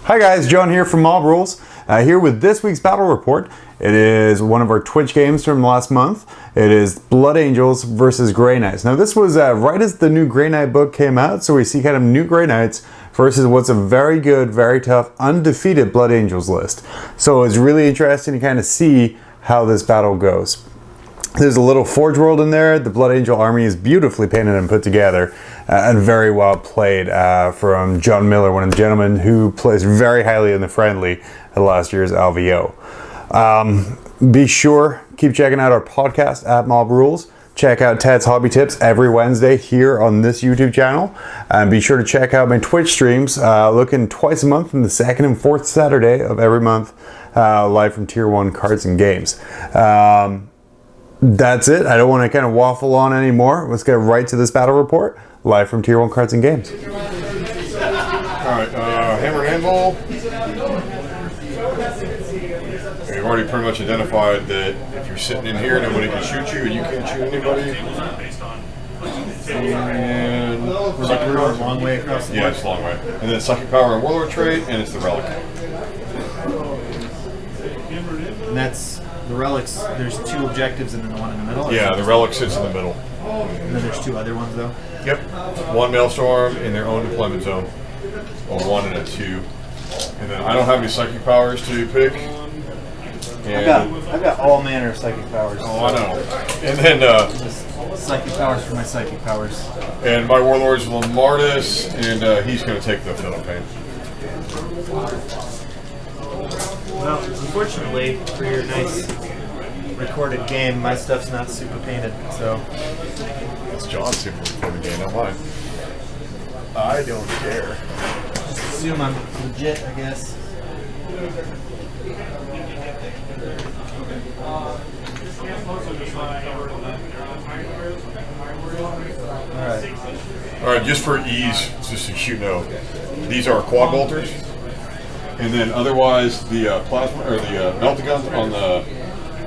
Hi guys, John here from Mob Rules, here with this week's battle report. It is one of our Twitch games from last month. It is Blood Angels versus Grey Knights. Now this was right as the new Grey Knight book came out, so we see kind of new Grey Knights versus what's a very good, very tough, undefeated Blood Angels list. So it's really interesting to kind of see how this battle goes. There's a little Forge World in there. The Blood Angel army is beautifully painted and put together and very well played from John Miller, one of the gentlemen who plays very highly in the friendly at last year's LVO. Be sure, keep checking out our podcast at Mob Rules. Check out Ted's Hobby Tips every Wednesday here on this YouTube channel. And be sure to check out my Twitch streams, looking twice a month on the second and fourth Saturday of every month, live from Tier 1 Cards and Games. That's it. I don't want to kind of waffle on anymore. Let's get right to this battle report, live from Tier 1 Cards and Games. Alright, Hammer and Anvil. We've already pretty much identified that if you're sitting in here, nobody can shoot you, and you can't shoot anybody. And Psychic Power, long way across the board. Yeah, it's a long way. And then Psychic Power and Warlord trait, and it's the Relic. And that's the relics. There's two objectives and then the one in the middle. Yeah, the Relic sits in the middle. And then there's two other ones though. Yep. One Maelstrom in their own deployment zone. A 1 and a 2. And then I don't have any Psychic Powers to pick. And I've got all manner of psychic powers. Oh, I know. And then Just psychic powers for my psychic powers. and my Warlord's Lamardis, and he's going to take the Philippine. Well, unfortunately, for your nice recorded game, my stuff's not super painted, so. It's John's super recording game, not mine. I don't care. Just assume I'm legit, I guess. Alright, just for ease, just so you know, these are quad bolters. And then otherwise, the plasma, or the melta guns on the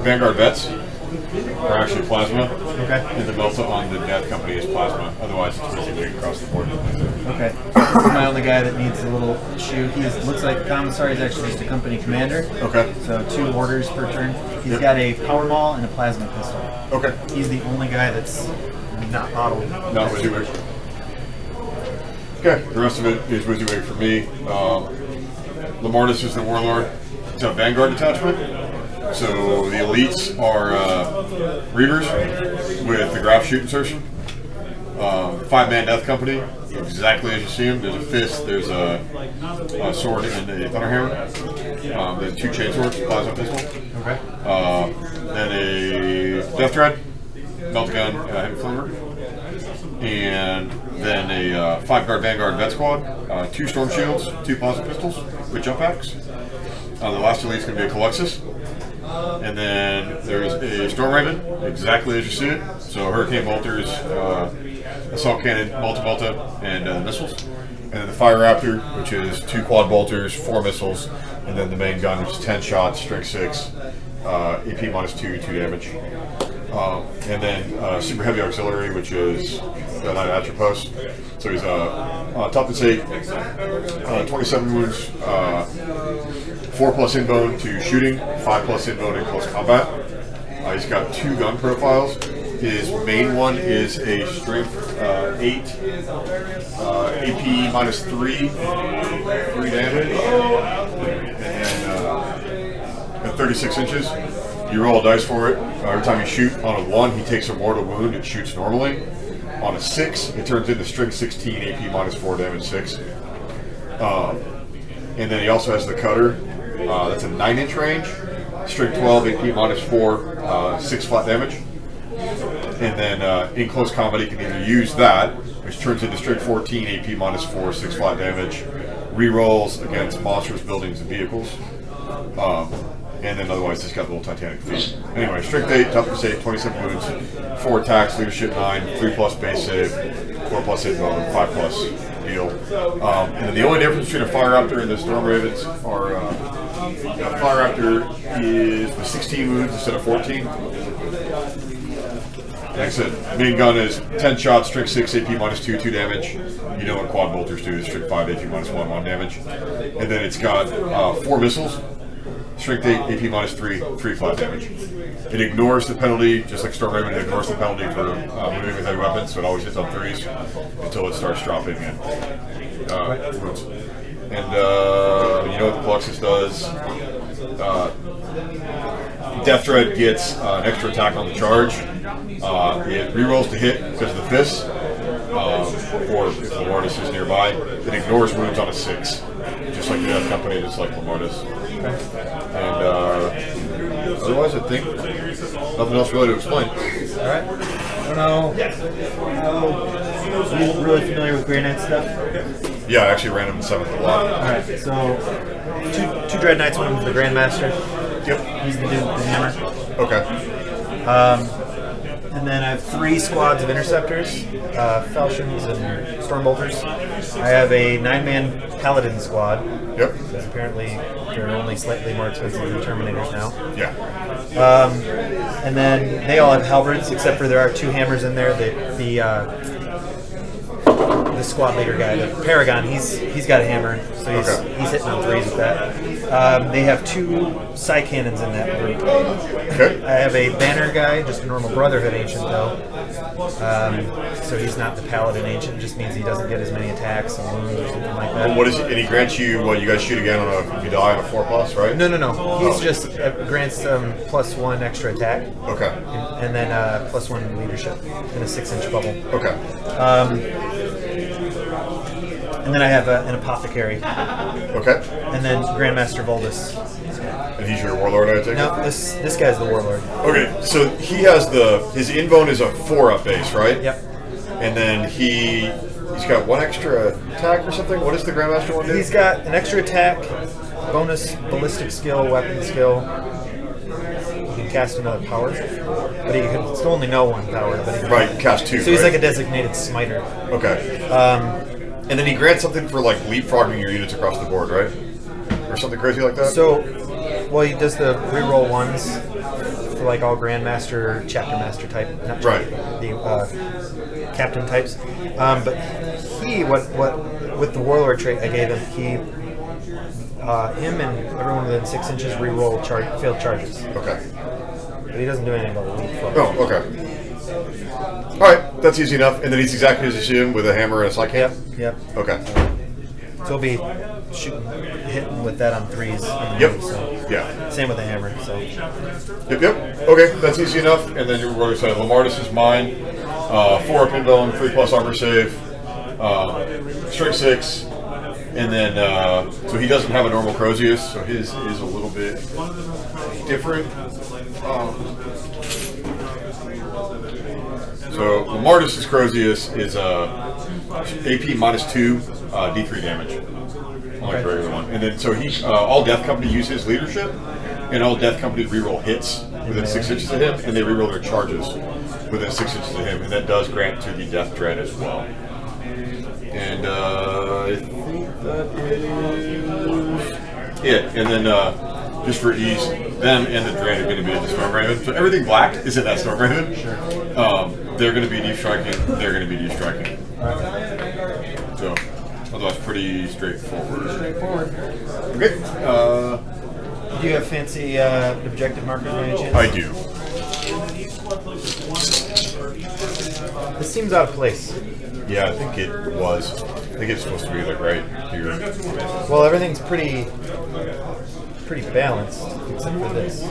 Vanguard vets are actually plasma. Okay. And the melta on the Death Company is plasma. Otherwise, it's basically across the board. Okay. This is my only guy that needs a little issue. He looks like Commissar is actually just a company commander. Okay. So 2 orders per turn. He's got a power maul and a plasma pistol. Okay. He's the only guy that's not modeled. Not WYSIWYG. Okay, the rest of it is WYSIWYG for me. Lamardis is the Warlord. It's a Vanguard detachment. So the elites are Reavers with the graph shoot insertion. 5-man Death Company, exactly as you see them. There's a fist, there's a sword, and a thunderhammer. Then 2 chainswords, plasma pistol. Okay. Then a Death Dread, melt gun, heavy flamer. And then a 5-guard Vanguard vet squad, 2 storm shields, 2 plasma pistols with jump packs. The last elite is going to be a Calyxus. And then there's a Storm Raven, exactly as you see it. So Hurricane Bolters, Assault Cannon, Multi-Multi, and missiles. And then the Fire Raptor, which is 2 quad bolters, 4 missiles, and then the main gun, which is 10 shots, strength 6, AP -2, 2 damage. And then Super Heavy Auxiliary, which is the Knight of Atropos. So he's tough to take, 27 wounds, 4+ inbone to shooting, 5+ inbone in close combat. He's got 2 gun profiles. His main one is a strength 8, AP -3, 3 damage, and at 36 inches. You roll a dice for it. Every time you shoot on a 1, he takes a mortal wound and shoots normally. On a 6, it turns into strength 16, AP -4, damage 6. And then he also has the cutter. That's a 9-inch range. Strength 12, AP -4, 6 flat damage. And then in close combat, he can either use that, which turns into strength 14, AP -4, 6 flat damage. Rerolls against monsters, buildings, and vehicles. And then otherwise, he's got little Titanic feet. Anyway, strength 8, toughness 8, 27 wounds, 4 attacks, leadership 9, 3+ base save, 4+ hit bone, 5+ heal. And then the only difference between a Fire Raptor and the Storm Ravens are the Fire Raptor is with 16 wounds instead of 14. like I said, main gun is 10 shots, strength 6, AP -2, 2 damage. You know what quad bolters do, strength 5, AP -1, 1 damage. And then it's got 4 missiles, strength 8, AP -3, 3 flat damage. It ignores the penalty, just like Storm Raven, it ignores the penalty for moving with heavy weapons, so it always hits on 3s until it starts dropping in wounds. And you know what the Pluxus does? Death Dread gets an extra attack on the charge. It rerolls to hit because of the fists, or if Lamardis is nearby. It ignores wounds on a 6, just like the Death Company, just like Lamardis. And otherwise, I think nothing else really to explain. All right. I don't know. Are you really familiar with Grey Knight stuff? Yeah, I actually ran him in 7th a lot. Alright, so two Dread Knights, one of the Grandmaster. Yep. He's the dude with the hammer. Okay. And then I have 3 squads of interceptors, falchions and stormbolters. I have a 9-man paladin squad. Yep. Because apparently they're only slightly more expensive than Terminators now. Yeah. And then they all have halberds, except for there are 2 hammers in there. The squad leader guy, the Paragon, he's got a hammer, so he's hitting on 3s with that. They have 2 psi cannons in that group. Okay. I have a banner guy, just a normal Brotherhood ancient though. So he's not the paladin ancient. It just means he doesn't get as many attacks and wounds or something like that. Well, what is it? And he grants you, well, you guys shoot again on if you die on a 4+, right? No. He's just grants +1 extra attack. Okay. And then +1 leadership in a 6-inch bubble. Okay. And then I have an apothecary. Okay. And then Grandmaster Voldus. And he's your warlord, I take No, it? this guy's the warlord. Okay, so he has his invone is a 4-up base, right? Yep. And then he's got 1 extra attack or something? What does the Grandmaster one do? He's got an extra attack, bonus ballistic skill, weapon skill. He can cast another power, but he can still only know 1 power. But he can, Right, cast 2. So he's right? like a designated smiter. Okay. And then he grants something for like leapfrogging your units across the board, right? Or something crazy like that? So, well, he does the reroll 1s for like all Grandmaster, Chapter Master type, not Right. the Captain types. But he, what with the Warlord trait I gave him, him and everyone within 6 inches reroll failed charges. Okay. But he doesn't do anything about the leapfrog. Oh, okay. Alright, that's easy enough. And then he's exactly as you see him with a hammer and a slide Yep, can? yep. Okay. So he'll be hitting with that on 3s. Yep. So. Yeah. Same with the hammer. So. Yep. Okay, that's easy enough. And then you're going to say Lamardis is mine. 4-up invuln, 3+ armor save, strength 6, and then so he doesn't have a normal Crozius, so his is a little bit different. So Lamardis' Crozius is AP -2, D3 damage. Like the regular one. And then so he all Death Company use his leadership, and all Death Company reroll hits within 6 inches of him, and they reroll their charges within 6 inches of him, and that does grant to the Death Dread as well. And I think that is it. And then just for ease, them and the Dread are going to be at the Storm Raven. So everything black is in that Storm Raven. Sure. They're going to be deep striking. They're going to be deep striking. So otherwise, pretty straightforward. Okay. Do you have fancy objective markers by any chance? I do. This seems out of place. Yeah, I think it was. I think it's supposed to be like right here. Well, everything's pretty balanced except for this.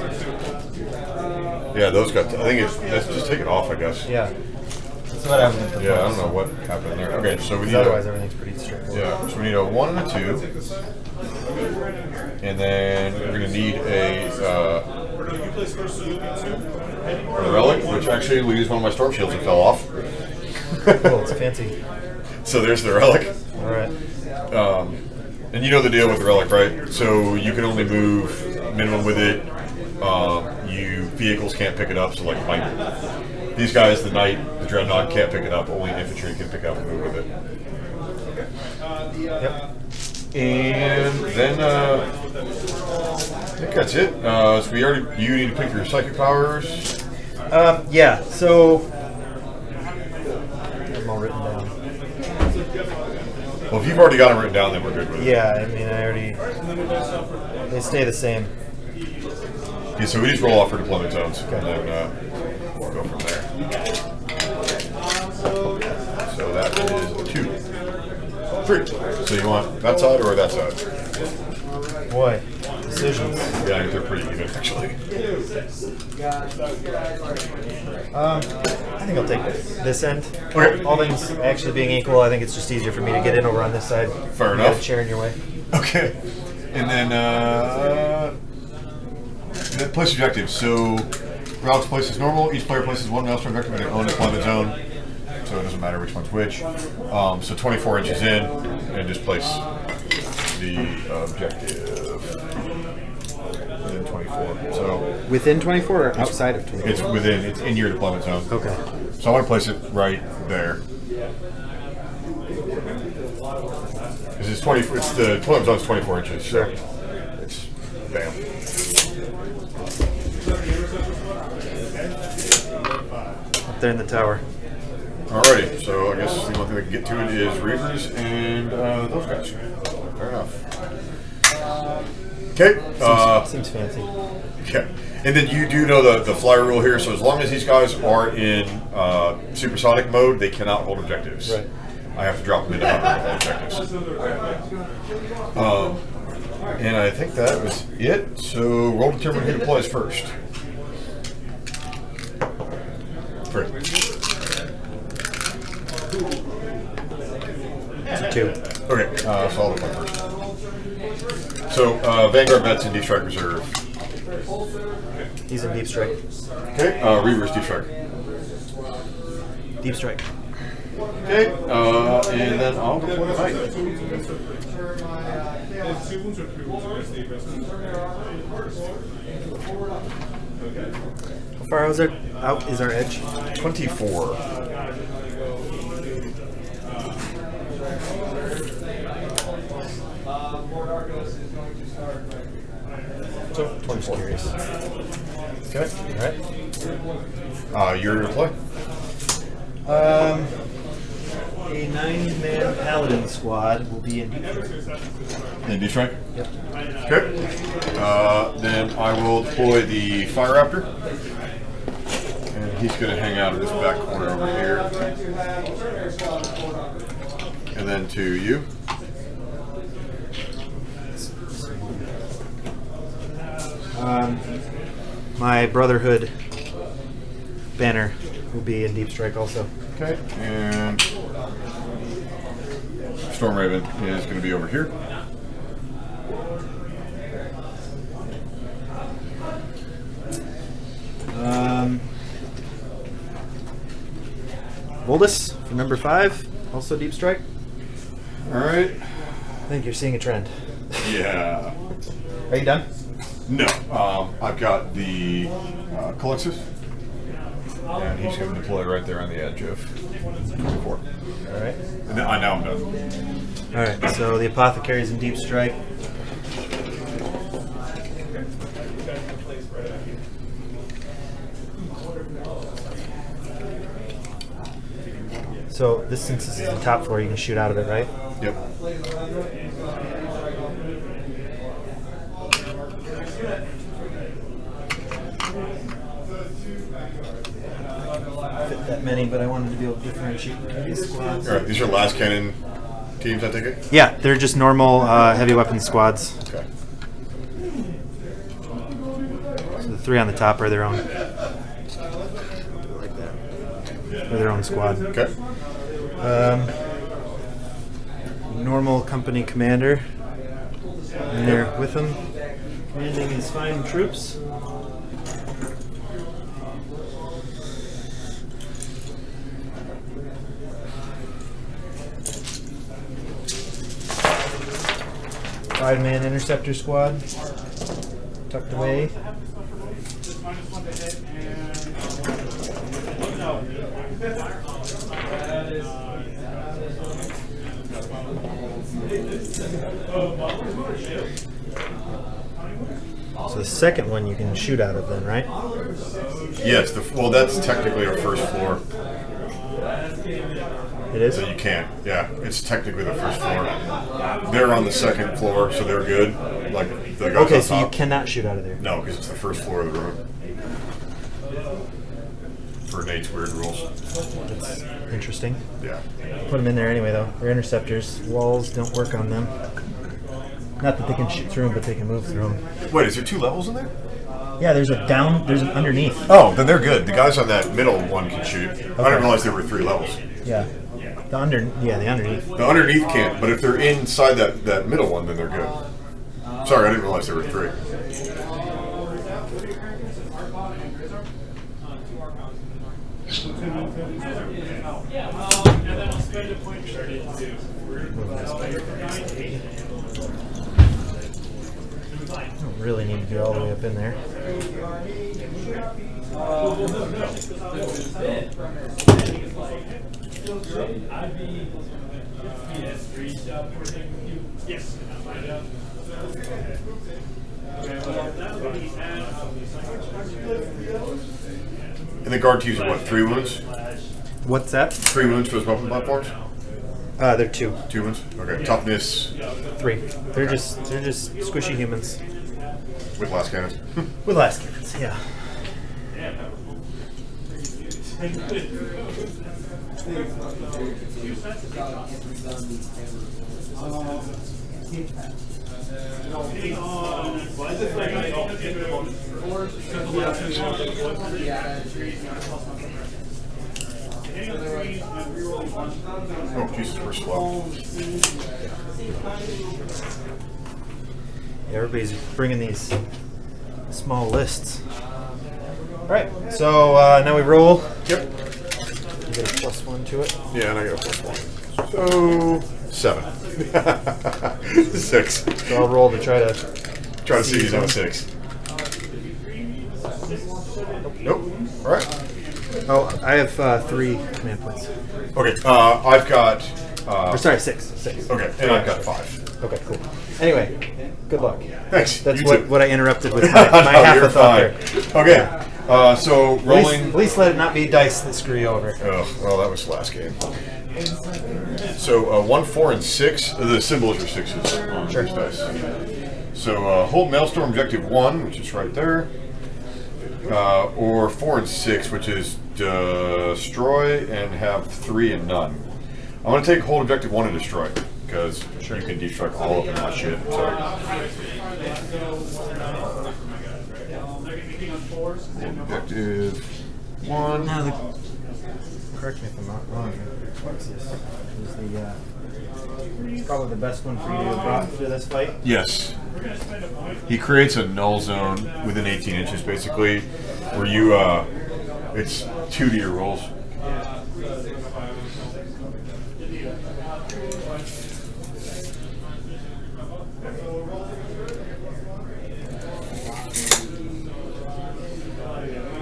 Yeah, those got. I think let's just take it off. I guess. Yeah. That's what I was going to Yeah, I don't know what happened there. Okay, so we need. Otherwise, everything's pretty straightforward. Yeah, so we need a 1 and a 2, and then we're gonna need a relic, which actually we used one of my storm shields and fell off. Cool, it's fancy. So there's the relic. All right. And you know the deal with the relic, right? So you can only move minimum with it. Vehicles can't pick it up. So like these guys, the knight, the dreadnought can't pick it up. Only infantry can pick up and move with it. Yep. And then I think that's it. So you need to pick your psychic powers. Yeah. So Well, if you've already got them written down, then we're good with it. Yeah, I mean, they stay the same. Yeah, so we just roll off for deployment zones, and then we'll go from there. So that is a 2. 3. So you want that side or that side? Boy, decisions. Yeah, I think they're pretty even, actually. I think I'll take this end. Okay. All things actually being equal, I think it's just easier for me to get in over on this side. Fair You enough. got a chair in your way. Okay. And then place objectives. So routes places normal. Each player places one maelstrom objective in their own deployment zone. So it doesn't matter which one's which. So 24 inches in, and just place the objective within 24. So Within 24 or outside of 24? it's within. It's in your deployment zone. Okay. So I want to place it right there. Because it's 20. It's the deployment zone's 24 inches. Sure. So it's bam. Up there in the tower. Alrighty, so I guess the only thing we can get to it is Reavers and those guys. Fair enough. Okay. Seems fancy. Okay. And then you do know the flyer rule here, so as long as these guys are in supersonic mode, they cannot hold objectives. Right. I have to drop them into hover to hold objectives. And I think that was it. So roll to determine who deploys first. Great. 2. Okay, so I'll deploy first. So Vanguard vets and Deep Strike Reserve. He's in Deep Strike. Okay, Reavers Deep Strike. Deep Strike. Okay, and then I'll deploy the knight. How far out is our edge? 24. So, 24. Curious. Okay, Alright. you're to deploy. A 9-man paladin squad will be in Deep Strike. And Deep Strike? Yep. Okay. Then I will deploy the Fire Raptor. And he's going to hang out in this back corner over here. And then to you. My Brotherhood banner will be in Deep Strike also. Okay. And Storm Raven is going to be over here. Voldus for number 5, also Deep Strike. All right. I think you're seeing a trend. Yeah. Are you done? No. I've got the Colexus. And he's going to deploy right there on the edge of 24. All right. And now I'm done. All right. So the Apothecary's in Deep Strike. So this, since this is the top floor, you can shoot out of it, right? Yep. Fit that many, but I wanted to be able to differentiate between these squads. All right. These are last cannon teams, I take it? Yeah, they're just normal heavy weapon squads. Okay. So the 3 on the top are their own. Like that. They're their own squad. Okay. Normal company commander. And there with him, commanding his fine troops. Five-man interceptor squad, tucked away. So the second one you can shoot out of then, right? Yes. Well, that's technically our first floor. It is? So you can't. Yeah, it's technically the first floor. They're on the second floor, so they're good. Like the guys Okay, on so you top. cannot shoot out of there. No, because it's the first floor of the room. For Nate's weird rules. That's interesting. Yeah. Put them in there anyway, though. They're interceptors. Walls don't work on them. Not that they can shoot through them, but they can move through them. Wait, is there 2 levels in there? Yeah, there's a down, there's an underneath. Oh, then they're good. The guys on that middle one can shoot. I didn't realize there were 3 levels. Yeah. The underneath. The underneath can't, but if they're inside that middle one, then they're good. Sorry, I didn't realize there were 3. Don't really need to get all the way up in there. And the guard using what? 3 wounds? What's that? 3 wounds for his weapon platforms? They're 2. 2 wounds? Okay. Toughness 3. They're just squishy humans. with last cannons. With last cannons, yeah. Oh, Jesus, we're slow. Everybody's bringing these small lists. All right, so now we roll. Yep. You get a +1 to it. Yeah, and I got a +1. So 7. 6. So I'll roll to try to. Try to see he's on a 6. Nope. All right. Oh, I have 3 command points. Okay. I've got. Or sorry, 6. Okay, and I've got 5. Okay, cool. Anyway, good luck. Thanks. That's You what, too. what I interrupted with my No, half you're a thought fine. there. Okay. Yeah. So rolling. At least let it not be dice that screw you over. Oh, well, that was the last game. So 1, 4, and 6. The symbols are 6s on these dice. So hold Maelstrom objective 1, which is right there, or 4 and 6, which is destroy and have 3 and none. I'm going to take hold objective 1 and destroy, because you can destruct all of them, that shit. So. Objective 1. Now, correct me if I'm not wrong. What's this? Is the probably the best one for you to have brought to this fight? Yes. He creates a null zone within 18 inches, basically, where you, it's 2 to your rolls.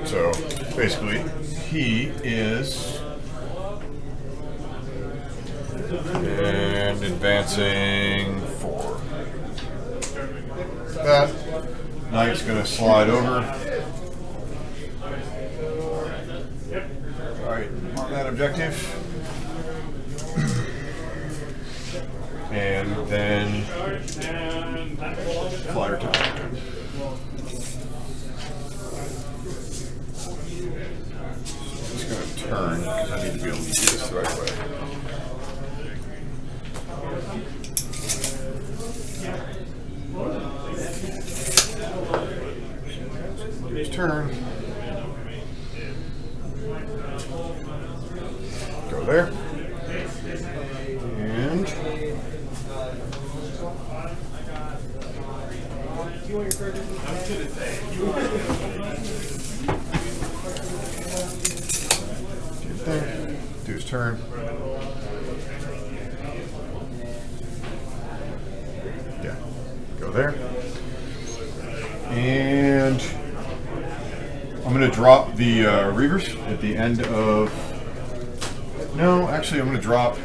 So, basically, he is... And advancing 4. That knight's going to slide over. Alright, on that objective. And then flyer time. Just going to turn because I need to be able to do this the right way. His turn. Go there. And get there. Do his turn. Yeah. Go there. And I'm going to drop the Reavers at the end of... No, actually I'm going to drop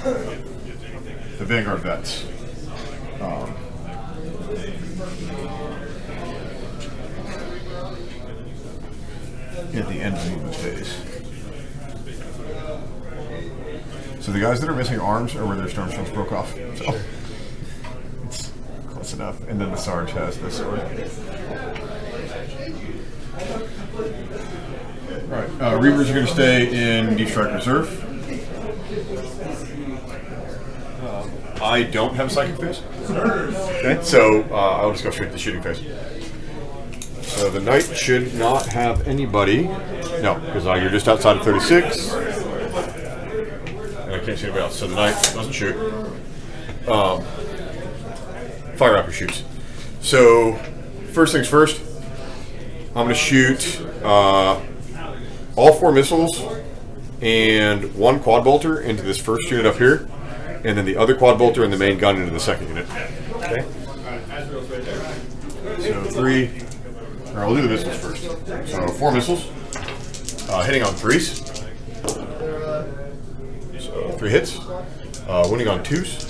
the Vanguard vets. At the end of the movement phase. So the guys that are missing arms are where their storm shields broke off. So it's close enough. And then the Sarge has this sword. Alright, Reavers are going to stay in Deep Strike Reserve. I don't have a psychic phase. Okay. So I'll just go straight to the shooting phase. So the knight should not have anybody. No, because you're just outside of 36. And I can't see anybody else. So the knight doesn't shoot. Fire Raptor shoots. So first things first, I'm going to shoot all 4 missiles and 1 quad bolter into this first unit up here, and then the other quad bolter and the main gun into the second unit. Okay. So 3. Or I'll do the missiles first. So 4 missiles, hitting on 3s. So 3 hits, winning on 2s.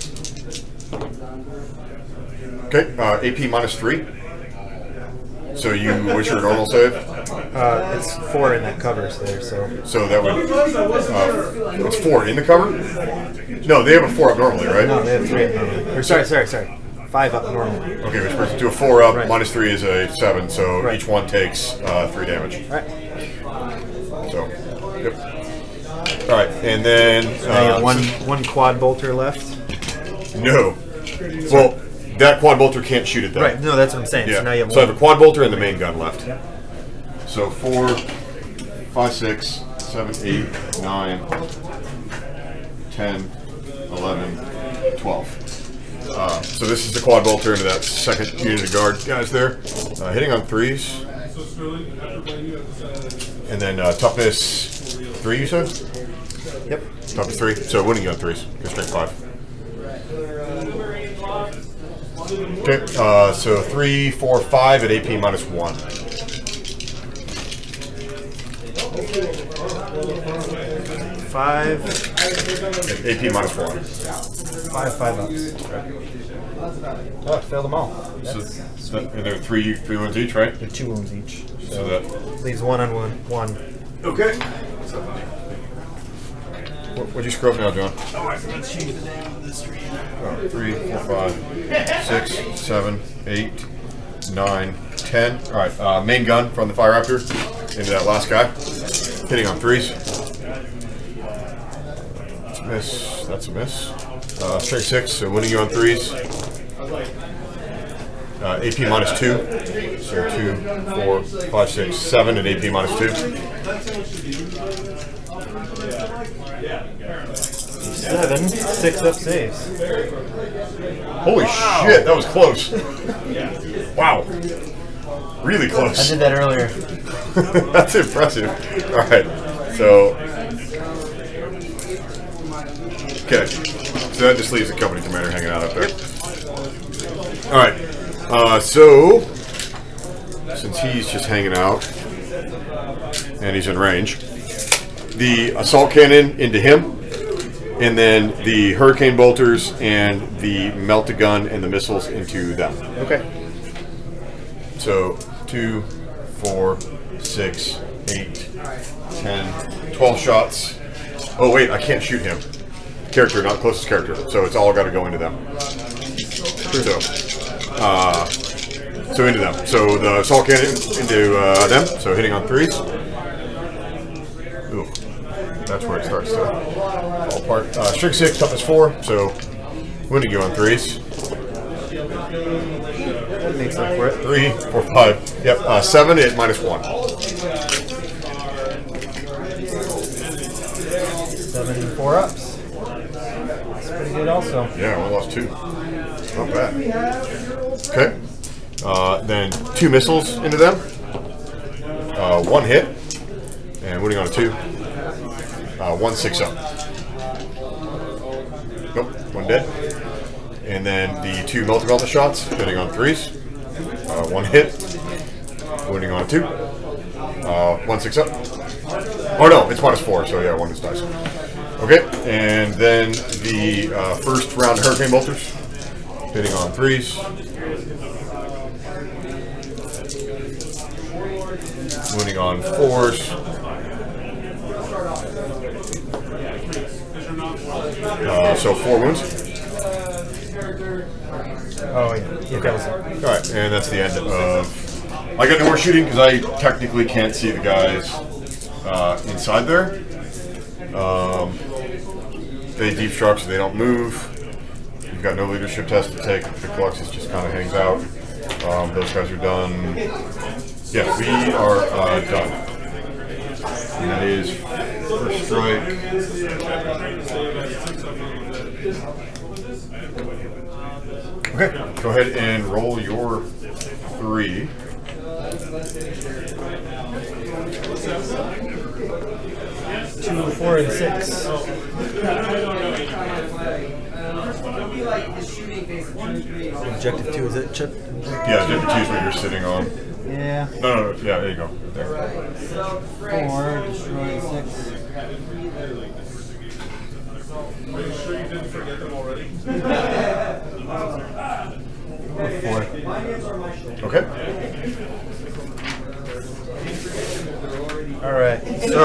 Okay, AP -3. So what's your normal save? It's 4 in that covers there, so. So that would, it's 4 in the cover? No, they have a 4 up normally, right? No, they have 3 up normally. Or sorry. 5 up normally. Okay, which brings it to a 4 up, Right. -3 is a 7, so Right. each one takes 3 damage. Right. So, yep. Alright, and then... Now you have one quad bolter left. No. Well, that quad bolter can't shoot it though. Right, no, that's what I'm saying. Yeah. So now you have So I one. have a quad bolter and the main gun left. So 4, 5, 6, 7, 8, 9, 10, 11, 12. So this is the quad bolter into that second unit of guard guys there. Hitting on 3s. And then toughness 3, you said? Yep. Toughness 3. So winning on 3s. Go straight 5. Okay, so 3, 4, 5 at AP -1. 5. At AP -1. 5 ups. Oh, I failed them all. So and there are 3 wounds each, right? They're 2 wounds each. So that Leaves 1 on 1. okay. What'd you screw up now, John? Oh, I forgot to change the name of the stream. 3, 4, 5, 6, 7, 8, 9, 10. All right, main gun from the Fire Raptor into that last guy. Hitting on 3s. That's a miss. That's a miss. Straight 6, so winning you on 3s. AP -2. So 2, 4, 5, 6, 7 at AP -2. 7. 6 up saves. Holy shit, that was close. Wow. Really I close. did that earlier. That's impressive. All right, so okay, so that just leaves the company commander hanging out up there. All right, so since he's just hanging out and he's in range, the assault cannon into him, and then the hurricane bolters and the melt-a-gun and the missiles into them. Okay. So 2, 4, 6, 8, 10, 12 shots. Oh wait, I can't shoot him. Character, not closest character. So it's all got to go into them. So into them. So the assault cannon into them. So hitting on 3s. Ooh, that's where it starts to fall apart. Strength 6, toughness 4. So winning you on 3s. That makes up for it. 3, 4, 5. Yep, 7 at -1. 7 4 ups. That's pretty good also. Yeah, we lost 2. Not bad. Okay. Then 2 missiles into them. 1 hit. And winning on a 2. 1 6 up. Nope, 1 dead. And then the 2 melta shots, hitting on 3s. 1 hit. Winning on a 2. 1 6 up. Oh no, it's -4, so yeah, 1 just dies. Okay, and then the first round of hurricane bolters, hitting on 3s. Winning on 4s. So 4 wounds. Oh yeah, he kills it. Alright, and that's the end of... I got no more shooting because I technically can't see the guys inside there. They deep struck, so they don't move. You've got no leadership test to take. The Fluxus just kind of hangs out. Those guys are done. Yeah, we are done. And that is first strike. Okay, go ahead and roll your 3. 2, 4, and 6. Objective 2 is it, Chip? Yeah, objective 2 is what you're sitting on. Yeah. No, yeah, there you go. There. 4, destroy 6. Are you sure you didn't forget them already? 4. Okay. Alright, so,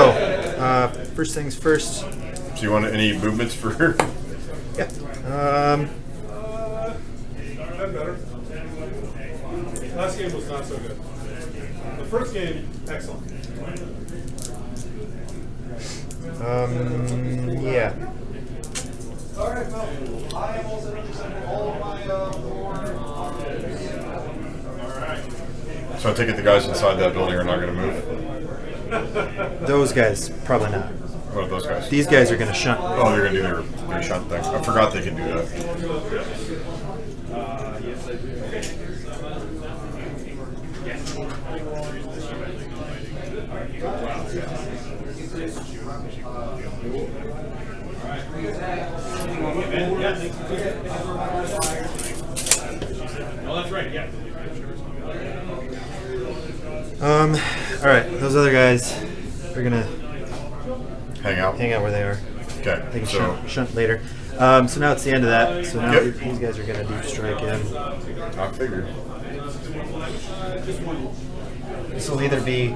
first things first. So you want any movements for... Yeah. Been better. Last game was not so good. The first game, excellent. Yeah. So I take it the guys inside that building are not going to move? Those guys, probably not. What are those guys? These guys are going to shunt. Oh, they're going to do their shunt thing. I forgot they can do that. Oh, that's right, yeah. Alright, those other guys are going to Hang out? hang out where they are. They Okay, can so... shunt later. So now it's the end of that. So now Yep. these guys are going to deep strike in. I figured. This will either be...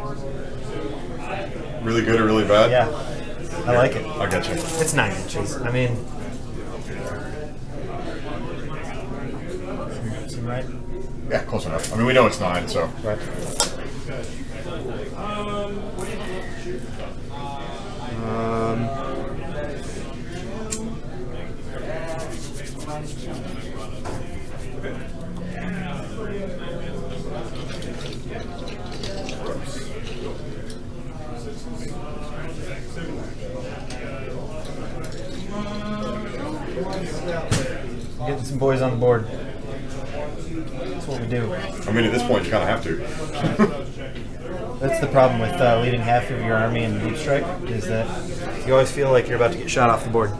Really good or really bad? Yeah, I like it. I got you. It's 9 inches. I mean... Seem right? Yeah, close enough. I mean, we know it's 9, so... Right. Getting some boys on the board. That's what we do. I mean, at this point, you kind of have to. That's the problem with leading half of your army in deep strike, is that you always feel like you're about to get shot off the board.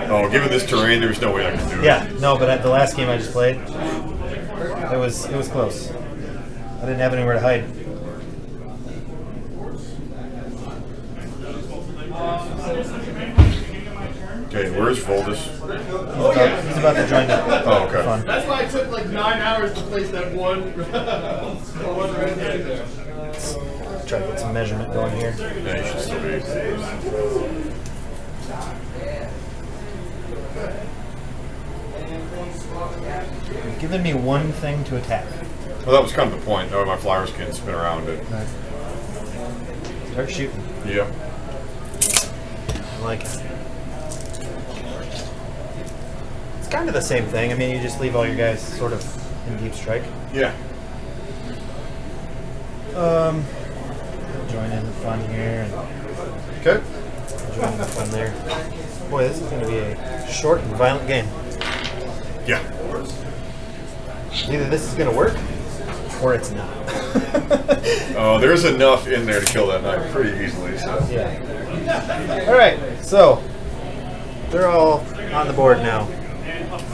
Oh, given this terrain, there's no way I can do it. Yeah, no, but at the last game I just played, it was close. I didn't have anywhere to hide. Okay, where's Voldus? He's about to join the Oh, okay. fun. That's why it took like 9 hours to place that one right there. Try to get some measurement going here. Yeah, you should still be. You've given me one thing to attack. Well, that was kind of the point. Oh, my flyers can spin around it. Start shooting. Yeah. I like it. It's kind of the same thing. I mean, you just leave all your guys sort of in deep strike. Yeah. Join in the fun here and Okay. join in the fun there. Boy, this is going to be a short and violent game. Yeah. Either this is going to work or it's not. Oh, there's enough in there to kill that knight pretty easily. So. Yeah. All right, so they're all on the board now.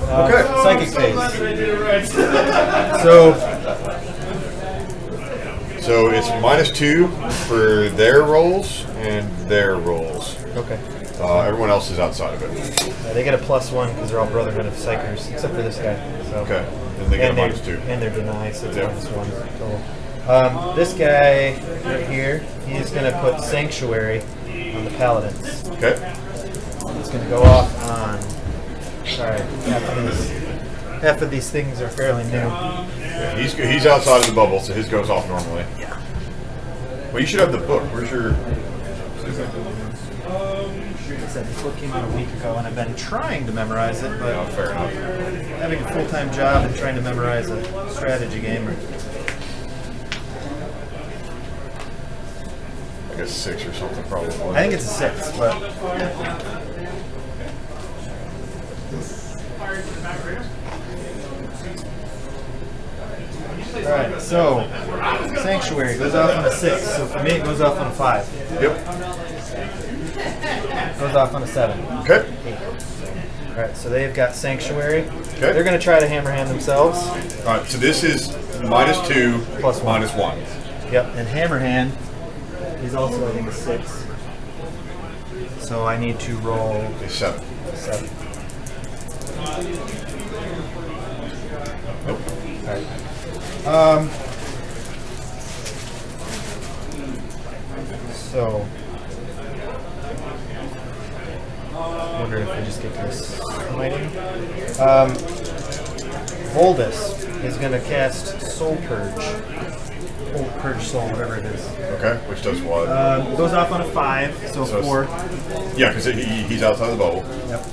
Okay. Psychic phase. So it's -2 for their rolls and their rolls. Okay. Everyone else is outside of it. They get a +1 because they're all Brotherhood of Psychers, except for this guy. So. Okay. And they get a they're- -2. And they're denied, so it's Yeah. -1 total. This guy right here, he's going to put Sanctuary on the Paladins. Okay. It's going to go off on. Sorry, half of these things are fairly new. Yeah, he's outside of the bubble, so his goes off normally. Yeah. Well, you should have the book. Where's your? Like I said, this book came out a week ago, and I've been trying to memorize it, but Oh, fair enough. having a full-time job and trying to memorize a strategy game. I guess 6 or something probably. I think it's a 6, but alright, so Sanctuary goes off on a 6, so for me it goes off on a 5. Yep. Goes off on a 7. Okay. 8. Alright, so they've got Sanctuary. Okay. They're going to try to hammer hand themselves. All right. So this is -2 Plus one. -1. Yep, and hammer hand is also, I think, a 6. So I need to roll A 7. 7. Nope. Alright. So I wonder if I just get this smiting. Voldus is going to cast Soul Purge. Or Purge Soul, whatever it is. Okay. Which does what? Goes off on a 5, so So 4. Yeah, because he's outside the bubble. Yep.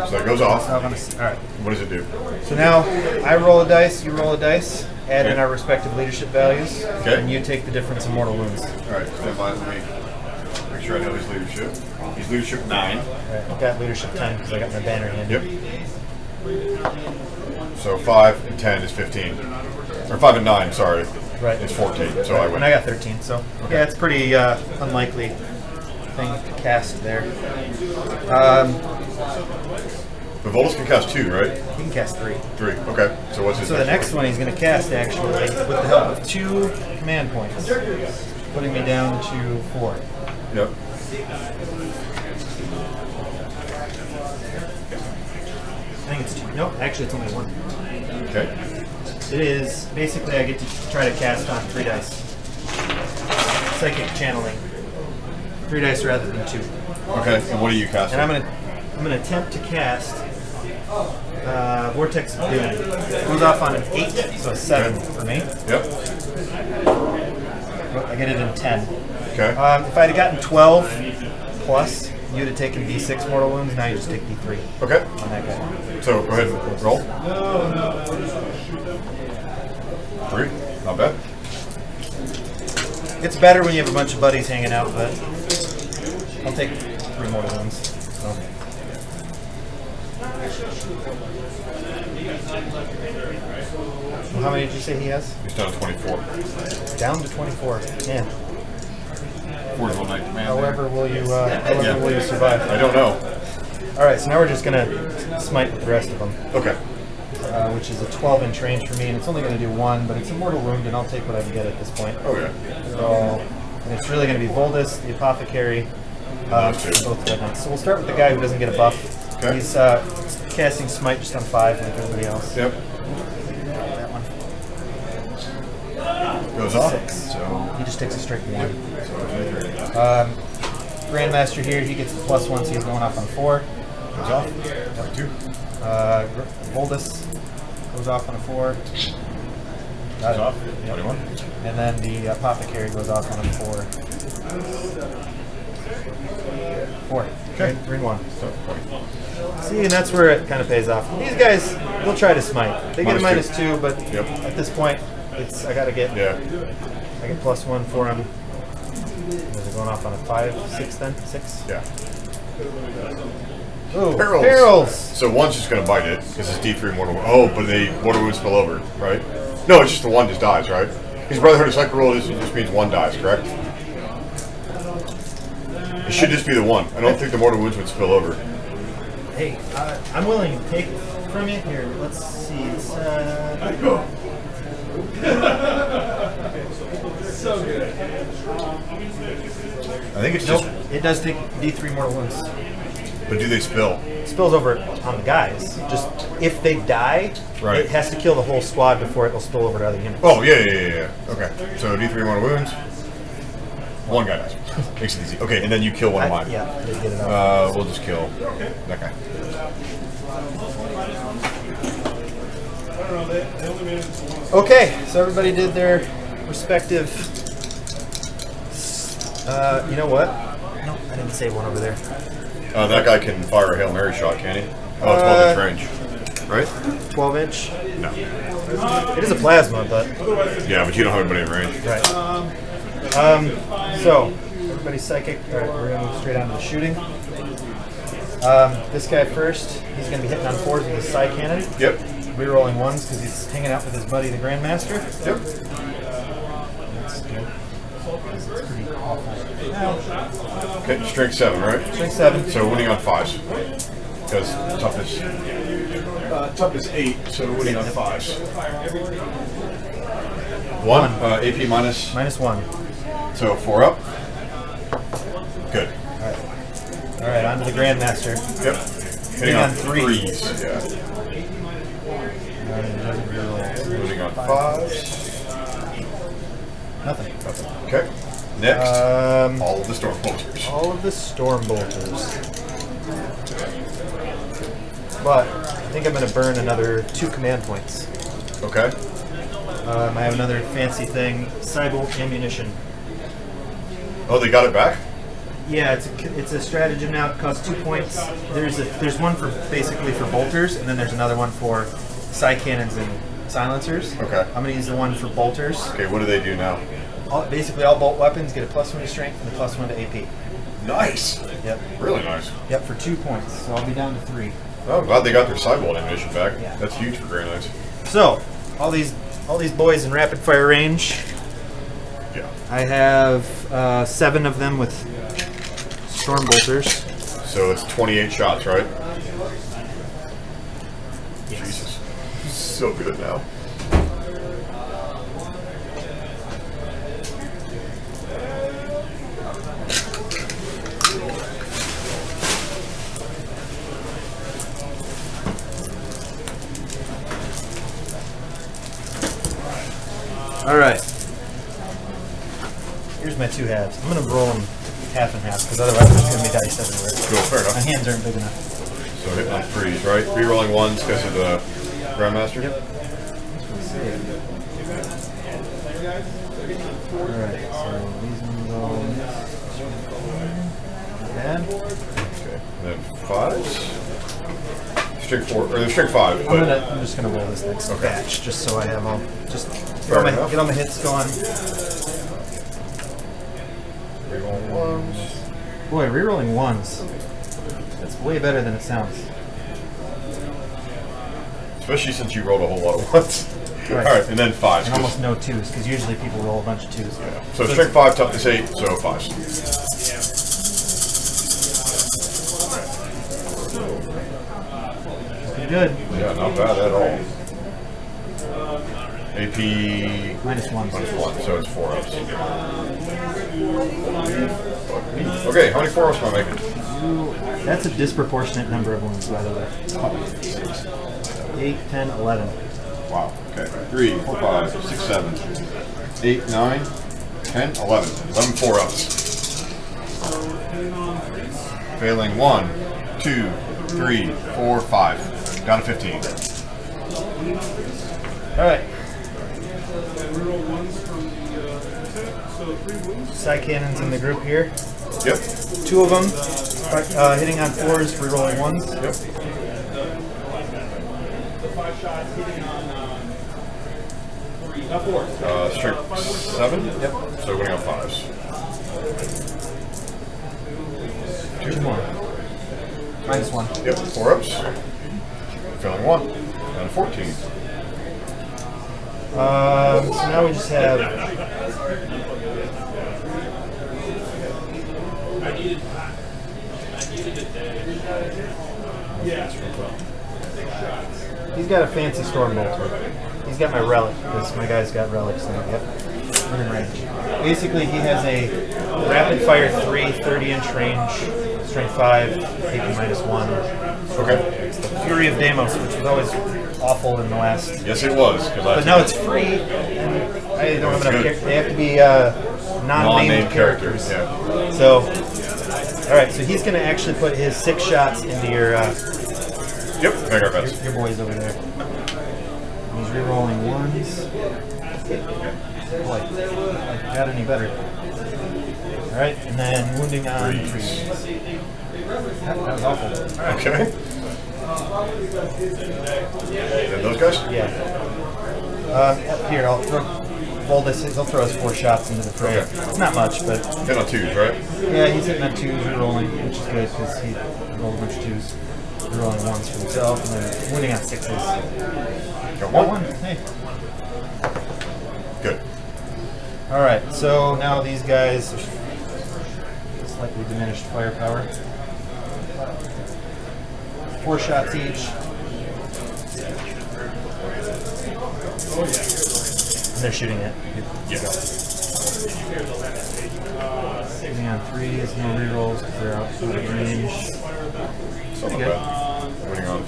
So it goes off. All right. What does it do? So now I roll a dice, you roll a dice, add in Okay. our respective leadership values, Okay. and you take the difference in mortal wounds. All right. Stand by. Let me make sure I know his leadership. He's leadership 9. Alright, I've got leadership 10 because I got my banner handy. Yep. So 5 and 10 is 15. Or 5 and 9, sorry. Right. It's 14. So I win. And I got 13, so Okay. yeah, it's pretty unlikely thing to cast there. The Volus can cast 2, right? He can cast 3. 3. Okay. So what's his So the next one he's going to cast actually with the help of 2 command points, putting me down to 4. Yep. I think it's 2. Nope, actually it's only 1. Okay. It is basically I get to try to cast on 3 dice. Psychic channeling. 3 dice rather than 2. Okay. And what are you casting? And I'm gonna attempt to cast Vortex of Doom. Goes off on an 8, so a 7 for me. Yep. I get it in 10. Okay. If I'd have gotten 12 plus, you'd have taken D6 mortal wounds. Now you just take D3 Okay. on that guy. So go ahead and roll. 3. Not bad. It's better when you have a bunch of buddies hanging out, but I'll take 3 mortal wounds. So. Well, how many did you say he has? He's down to 24. Down to 24. Man. 4's one night command. However will you Yeah. will you survive? I don't know. All right, so now we're just gonna smite with the rest of them, Okay. which is a 12-inch range for me, and it's only gonna do 1, but it's a mortal wound, and I'll take what I can get at this point. Oh yeah. So, and it's really gonna be Voldus, the Apothecary, Those two. both Red Knights. So we'll start with the guy who doesn't get a buff. Okay. He's casting smite just on 5 like everybody else. Yep. That one. Goes off. 6. So. He just takes a straight 1. So Grandmaster here, he gets the +1, so he's going off on 4. goes off. 2. Voldus goes off on a 4. Goes off. 21. And then the Apothecary goes off on a 4. 4. Okay. 3 and 1. So 20. See, and that's where it kind of pays off. These guys, they'll try to smite. They get a -2. -2, but Yep. at this point, it's I gotta get Yeah. I get +1 for him. Is it going off on a 5, 6 then? 6? Yeah. Oh, Perils. Perils! So one's just gonna bite it because it's D3 mortal. Oh, but they mortal wounds spill over, right? No, it's just the one just dies, right? His Brotherhood of Cycle roll just means 1 dies, correct? It should just be the 1. I don't think the mortal wounds would spill over. Hey, I'm willing to take it from you. Here, let's see. It's, So good. I think it's nope, just. it does take D3 mortal wounds. But do they spill? Spills over on the guys. Just if they die, Right. it has to kill the whole squad before it will spill over to other units. Oh, yeah. Okay. So D3 mortal wounds. One guy dies. Makes it easy. Okay, and then you kill one of mine. Yeah, they get it out. We'll just kill that guy. I don't know, they only made it to one. Okay, so everybody did their respective. You know what? No, I didn't save one over there. That guy can fire a Hail Mary shot, can he? Oh, it's 12 inch range. Right? 12 inch. No. It is a plasma, but Yeah, but you don't have anybody in range. right. So everybody's psychic. All right, we're gonna move straight on to the shooting. This guy first. He's gonna be hitting on 4s with his side cannon. Yep. Rerolling 1s because he's hanging out with his buddy, the Grandmaster. Yep. That's good. It's pretty awful. Okay, strength 7, right? Strength 7. So winning on 5s. Because toughness 8, so winning on 5s. 1, AP minus, -1. so 4 up. Good. All right, on to the Grandmaster. Yep. Hitting on on 3s. 3s. Yeah. Winning on 5s. Nothing. Okay. Next, Um, all of the storm bolters. all of the Storm Bolters. But I think I'm going to burn another 2 command points. Okay. I have another fancy thing, Cybolt Ammunition. Oh, they got it back? Yeah, it's a stratagem now. It costs 2 points. There's one for basically for bolters, and then there's another one for side cannons and silencers. Okay. I'm going to use the one for bolters. Okay, what do they do now? Basically, all bolt weapons get a +1 to strength and a +1 to AP. Nice. Yep. Really nice. Yep, for 2 points. So I'll be down to 3. Oh, I'm glad they got their sidebolt ammunition back. Yeah. That's huge for Grey Knights. So all these boys in rapid fire range. Yeah. I have 7 of them with storm bolters. So it's 28 shots, right? Jesus. So good now. All right. Here's my 2 halves. I'm gonna roll them half and half because otherwise there's gonna be dice everywhere. Cool, fair My enough. hands aren't big enough. So hitting on 3s, right? Rerolling 1s because of the Grandmaster? Yep. All right. So these ones all. Bad. Okay. And then 5s? Strength 4, or the strength 5. But I'm just gonna roll this next batch just so I have all just Fair enough. get all my hits going. Rerolling 1s. Boy, rerolling 1s. That's way better than it sounds. Especially since you rolled a whole lot of 1s. Right. Alright, and then 5s. And almost no 2s because usually people roll a bunch of 2s. Yeah. So strength 5, toughness 8, so 5s. Pretty good. Yeah, not bad at all. AP -1. -1, so it's 4 ups. Okay, how many 4 ups am I making? That's a disproportionate number of wounds, by the way. 8, 10, 11. Wow. Okay. 3, 4, 5, 6, 7, 8, 9, 10, 11. 11 4 ups. Failing 1, 2, 3, 4, 5. Down to 15. All right. Reroll 1s from the attack, so 3 wounds. Side cannons in the group here. Yep. 2 of them are hitting on 4s, rerolling 1s. Yep. Strength 7. Yep. So winning on 5s. 2 more. -1. Yep. 4 ups. Failing 1. Down to 14. So now we just have. He's got a fancy storm bolter. He's got my relic because my guy's got relics now. Yep. Within range. Basically, he has a rapid fire 3 30-inch range strength 5, AP -1. Okay. It's the Fury of Deimos, which was always awful in the last. Yes, it was. But now it's free, and I don't have enough. They have to be non-named characters. Yeah. So, all right. So he's going to actually put his 6 shots into your Yep. Vanguard vets. your boys over there. He's re-rolling 1s. Boy, I got any better. All right, and then wounding on 3s. That was awful. All right. Okay. And those guys? Yeah. Here, I'll throw Voldus. He'll throw us 4 shots into the fray. Okay. It's not much, but Hit on 2s, right? yeah, he's hitting on 2s, re-rolling, which is good because he rolled a bunch of 2s. Re-rolling 1s for himself, and then wounding on 6s. Got Got one. Hey. Good. All right, so now these guys are slightly diminished firepower. 4 shots each. And they're shooting it. Yeah. Shooting on 3s, no rerolls because they're out of range. Pretty good. Winning on.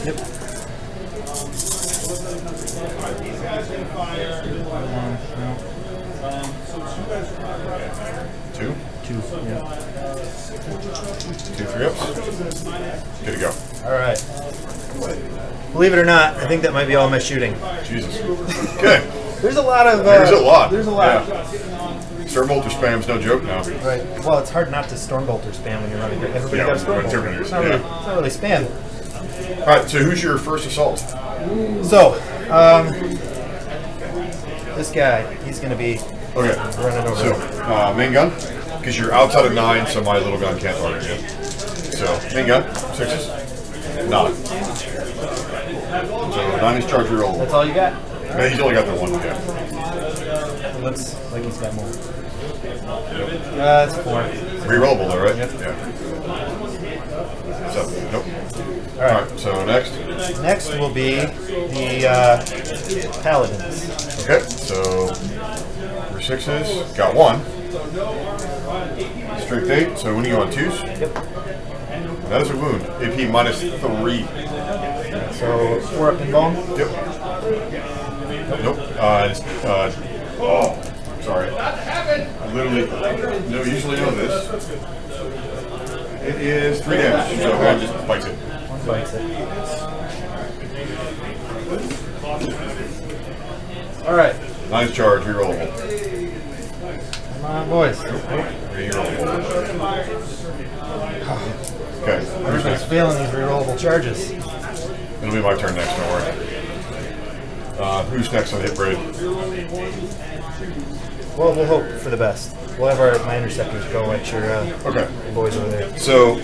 Yep. 2. 2. Yeah. 2 3-ups. Good to go. All right. Believe it or not, I think that might be all my shooting. Jesus. Okay. There's a lot of. There's a lot. There's a lot. Yeah. Stormbolter spam's no joke now. Right. Well, it's hard not to Stormbolter spam when you're running. Everybody Yeah, got when Stormbolter. Terminators, It's not really, yeah. it's not really spam. All right. So who's your first assault? So, this guy, he's going to be Okay. running over. So main gun, because you're outside of 9, so my little gun can't target you. So main gun, 6s, 9. So 9 is charge roll. That's all you got? No, he's only got the 1. Yeah. It looks like he's got more. That's 4. Rerollable though, right? Yep. Yeah. So nope. All right. Alright, so next. Next will be the Paladins. Okay, so for 6s, got 1. Strength 8, so when you go on 2s, Yep. that is a wound. AP -3. So 4 up in bone. Yep. Nope. Oh, sorry. I literally usually know this. It is 3 damage, so 1 just bites it. 1 bites it. All right. 9's charge, rerollable. Come on, boys. Rerollable. Okay, who's Everybody's next? failing these rerollable charges. It'll be my turn next, don't worry. Who's next on hit braid? Well, we'll hope for the best. We'll have my interceptors go at your Okay. boys over there. So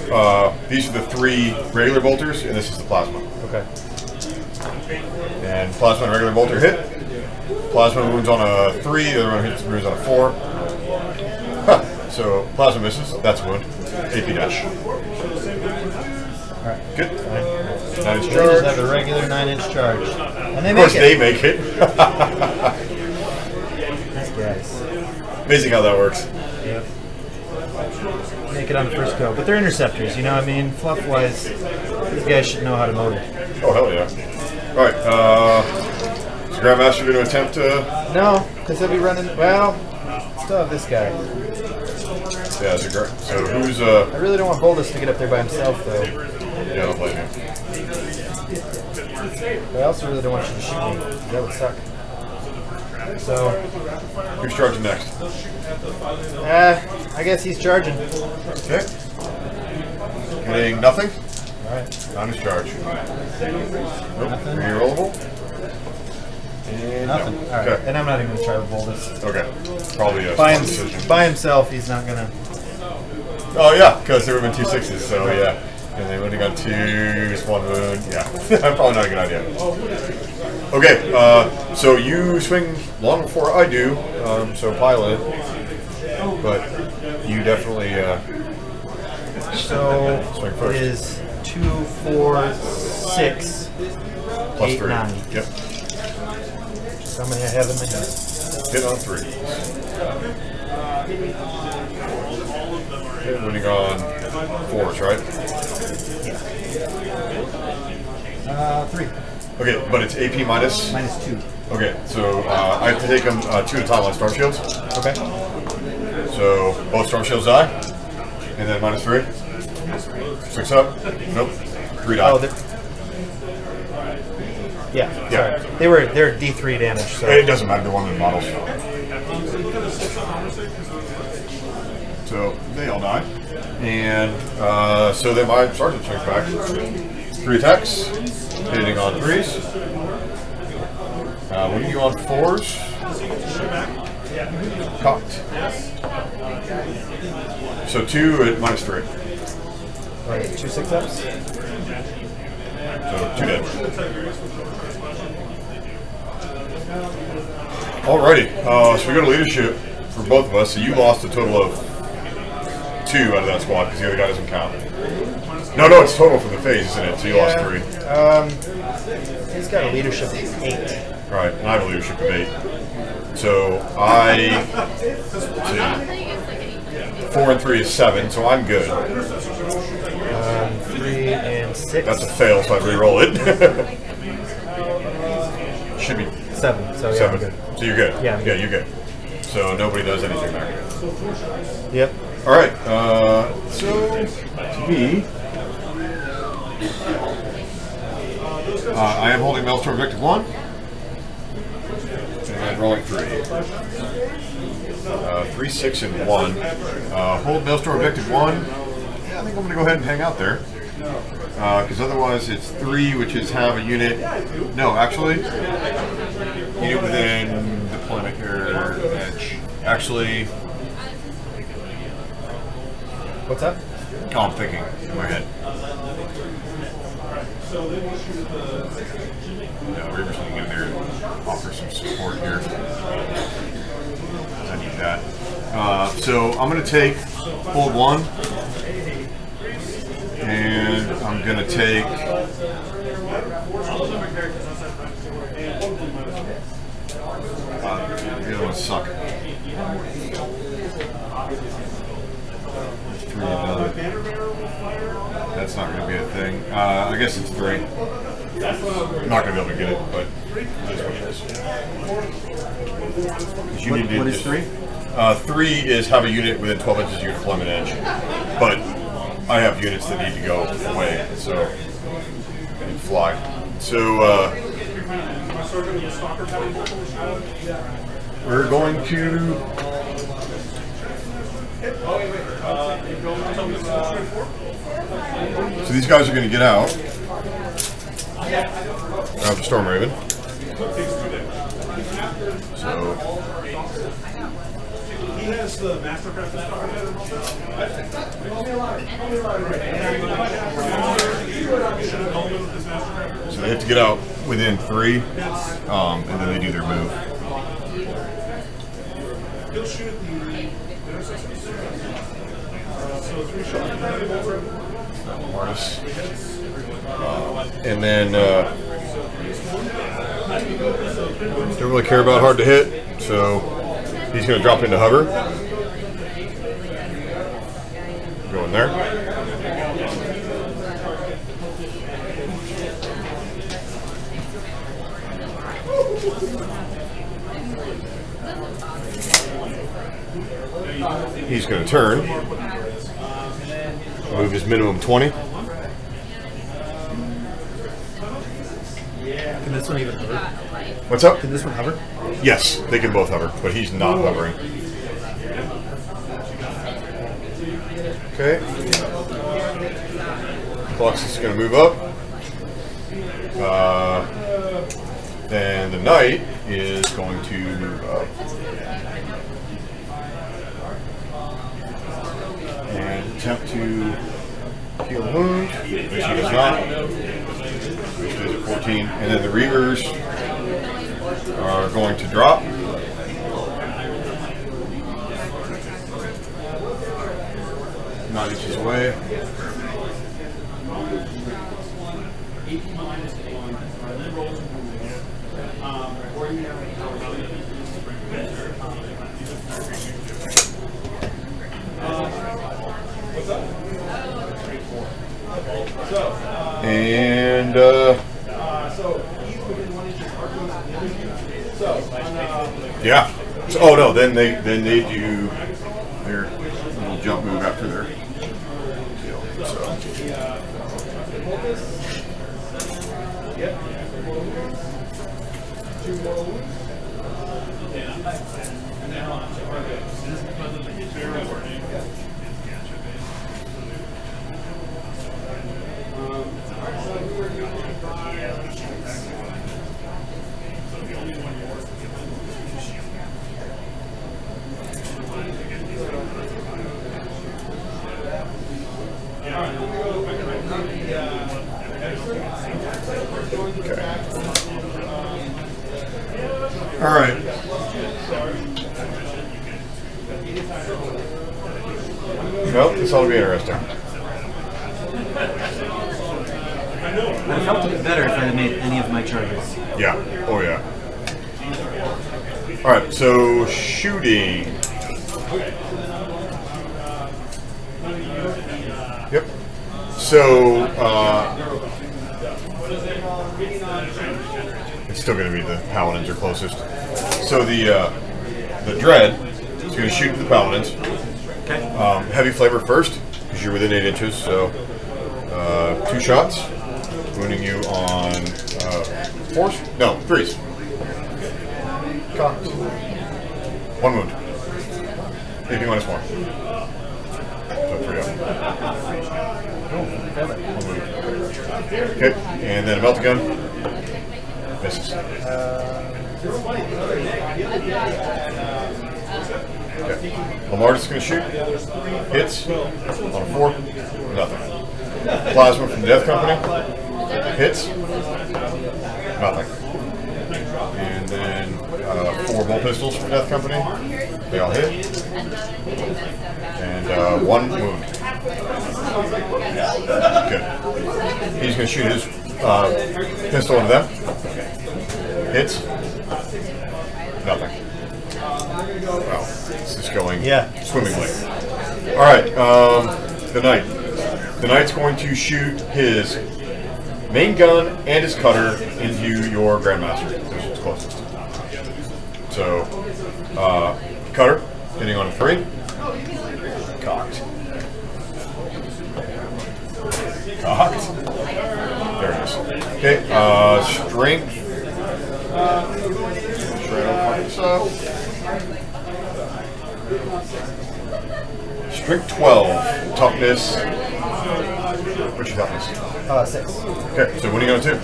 these are the 3 regular bolters, and this is the plasma. Okay. And plasma and regular bolter hit. Plasma wounds on a 3, the other one hits wounds on a 4. Huh. So plasma misses, that's a wound. AP dash. All right. Good. 9 inch They just have charge. a regular 9-inch charge, and they Of course, make they it. make it. These guys Amazing how that works. make it on the first go, but they're interceptors. You know what I mean? Fluff-wise, these guys should know how to motor. Oh, hell yeah. Alright, is Grandmaster going to attempt to... No, because he'll be running. Well, still have this guy. Yeah, so who's... I really don't want Boldus to get up there by himself, though. Yeah, don't blame him. But I also really don't want you to shoot me. That would suck. So, Who's charging next? I guess he's charging. Okay. Getting nothing? Alright. 9 is charge. Nope. Nothing. Rerollable? And Nothing. no. Alright. Okay. And I'm not even going to try with Boldus. Okay. Probably a By, smart decision. by himself, he's not going to. Oh, yeah, because there would have been 2 6s, so yeah. And they would have got 2, just 1 wound. Yeah. Probably not a good idea. Okay, so you swing long before I do, so pilot. But you definitely So, swing it first. is 2, 4, 6, Plus 8, 3. 9. Yep. Just how many I have in my head. Hit on 3. Okay, winning on 4s, right? 3. Okay, but it's AP minus? -2. Okay, so I have to take them 2 at a time on Storm Shields. Okay. So both Storm Shields die, and then -3. 6 up. Nope. 3 die. Oh, yeah. Yeah. Sorry. They're D3 damage. So It doesn't matter, they're one of the models. So they all die. And so then my sergeant swings back. 3 attacks, hitting on 3s. Winning you on 4s. Cocked. So 2 at -3. Right, 2 6-ups. So 2 dead. Alrighty, so we go to leadership for both of us. So you lost a total of 2 out of that squad because the other guy doesn't count. No, it's total for the phase, isn't it? So you lost 3. He's got a leadership of 8. Right, and I have a leadership of 8. So I... 4 and 3 is 7, so I'm good. 3 and 6. That's a fail, so I re-roll it. Should be 7. So yeah, 7. I'm good. So you're good. Yeah, I'm good. You're good. So nobody does anything there. Yep. All right. So to me, I am holding Maelstrom Objective 1 and rolling 3. 3, 6, and 1. Hold Maelstrom Objective 1. Yeah, I think I'm going to go ahead and hang out there. Because otherwise it's 3, which is have a unit. No, actually, unit within deployment or edge. Actually, What's up? oh, I'm thinking in my head. No, Reaver's going to get in there and offer some support here. I need that. So I'm going to take hold 1. And I'm going to take the other ones suck. 3 another. That's not going to be a thing. I guess it's 3. I'm not going to be able to get it, but that's what it is. You need to What is 3? 3 is have a unit within 12 inches of your deployment edge. But I have units that need to go away, so and fly. So we're going to. So these guys are going to get out. Grab the Storm Raven. So. He has the Mastercraft. So they have to get out within 3, and then they do their move. He'll shoot the so 3 shots. Artis. And then don't really care about hard to hit, so he's going to drop into hover. Go in there. He's going to turn. Move his minimum 20. Can this one even hover? What's up? Can this one hover? Yes, they can both hover, but he's not hovering. Okay. Flux is going to move up. Then the Knight is going to move up. And attempt to heal the wound, which he does not. Which is at 14. And then the Reavers are going to drop. 9 inches away. Yeah. So, oh no, then they do their little jump move after their deal. So. All right. Well, this ought to be interesting. I felt a bit better if I had made any of my charges. Yeah. Oh, yeah. All right. So shooting. Yep. So it's still going to be the paladins are closest. So the dread is going to shoot at the paladins. Okay. Heavy flavor first because you're within 8 inches. So 2 shots, wounding you on 4s? No, 3s. Cocked. 1 wound. AP -1. So 3 up. 1 wound. Okay, and then a melta gun. Misses. Okay. Lamar is going to shoot. Hits. On a 4. Nothing. Plasma from the Death Company. Hits. Nothing. And then 4 bolt pistols from Death Company. They all hit. And 1 wound. Good. He's going to shoot his pistol into them. Hits. Nothing. Wow. This is going swimmingly. All right. The Knight. The Knight's going to shoot his main gun and his cutter into your Grandmaster. This is closest. So, cutter, hitting on a 3. Cocked. Cocked. There it is. Okay, strength. Strength 12. Toughness. What's your toughness? 6. Okay, so winning on a 2.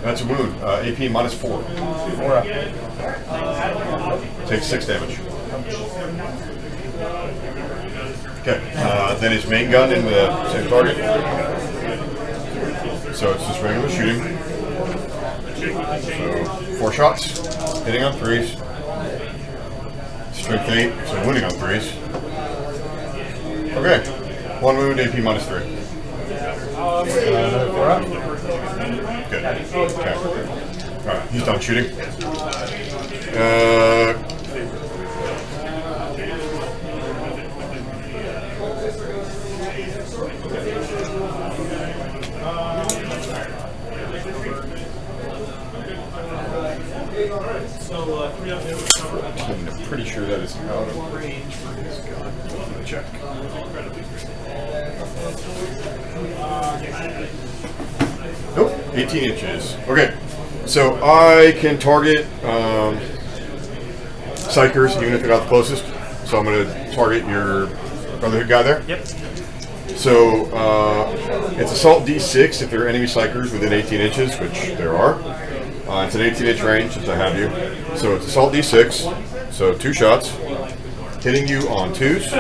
That's a wound. AP -4. 4 up. Takes 6 damage. Okay, then his main gun in the same target. So it's just regular shooting. So 4 shots, hitting on 3s. Strength 8, so wounding on 3s. Okay, 1 wound, AP -3. Another 4 up. Good. Okay. Alright, he's done shooting. I'm pretty sure that is out of range for his gun. I'm gonna check. Nope, 18 inches. Okay, so I can target psychers, even if they're not the closest. So I'm going to target your Brotherhood guy there. Yep. So it's assault D6 if there are enemy psychers within 18 inches, which there are. It's an 18-inch range, since I have you. So it's assault D6. So 2 shots, hitting you on 2s.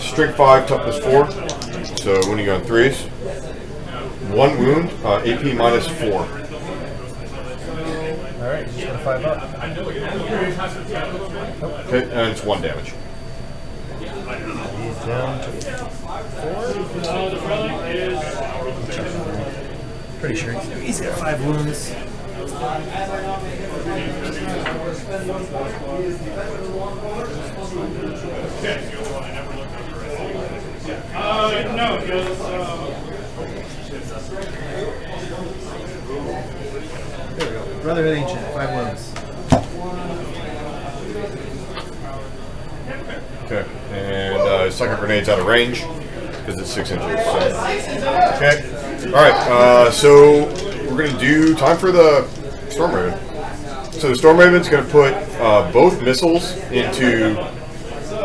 Strength 5, toughness 4. So winning you on 3s. 1 wound, AP -4. Alright, just got a 5 up. Okay, and it's 1 damage. He's down to 4. Pretty sure he's got 5 wounds. No, Brotherhood Ancient, 5 wounds. Okay, and second grenade's out of range because it's 6 inches. So. Okay, all right. So we're gonna do time for the Storm Raven. So the Storm Raven's gonna put both missiles into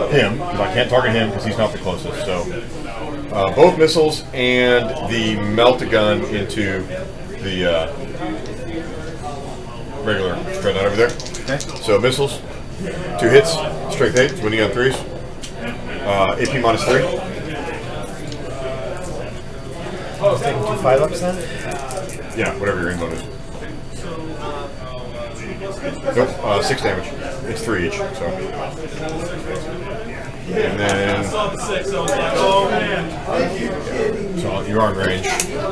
him because I can't target him because he's not the closest. So both missiles and the melt-a-gun into the regular spread out over there. Okay. So missiles, 2 hits, strength 8, winning on 3s. AP -3. Taking 2 5-ups then? Yeah, whatever your invuln is. Nope, 6 damage. It's 3 each. So. And then. Oh man. So you are in range.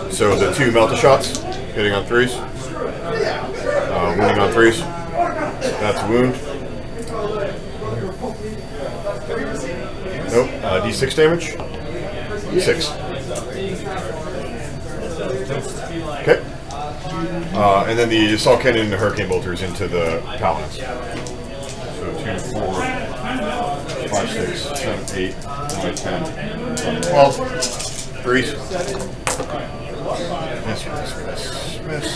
So the 2 melta shots, hitting on 3s. Wounding on 3s. That's a wound. Nope. D6 damage. 6. Okay. And then the assault cannon and the hurricane bolters into the paladins. So 2, 4, 5, 6, 7, 8, 9, 10, 11, 12. 3s. Miss.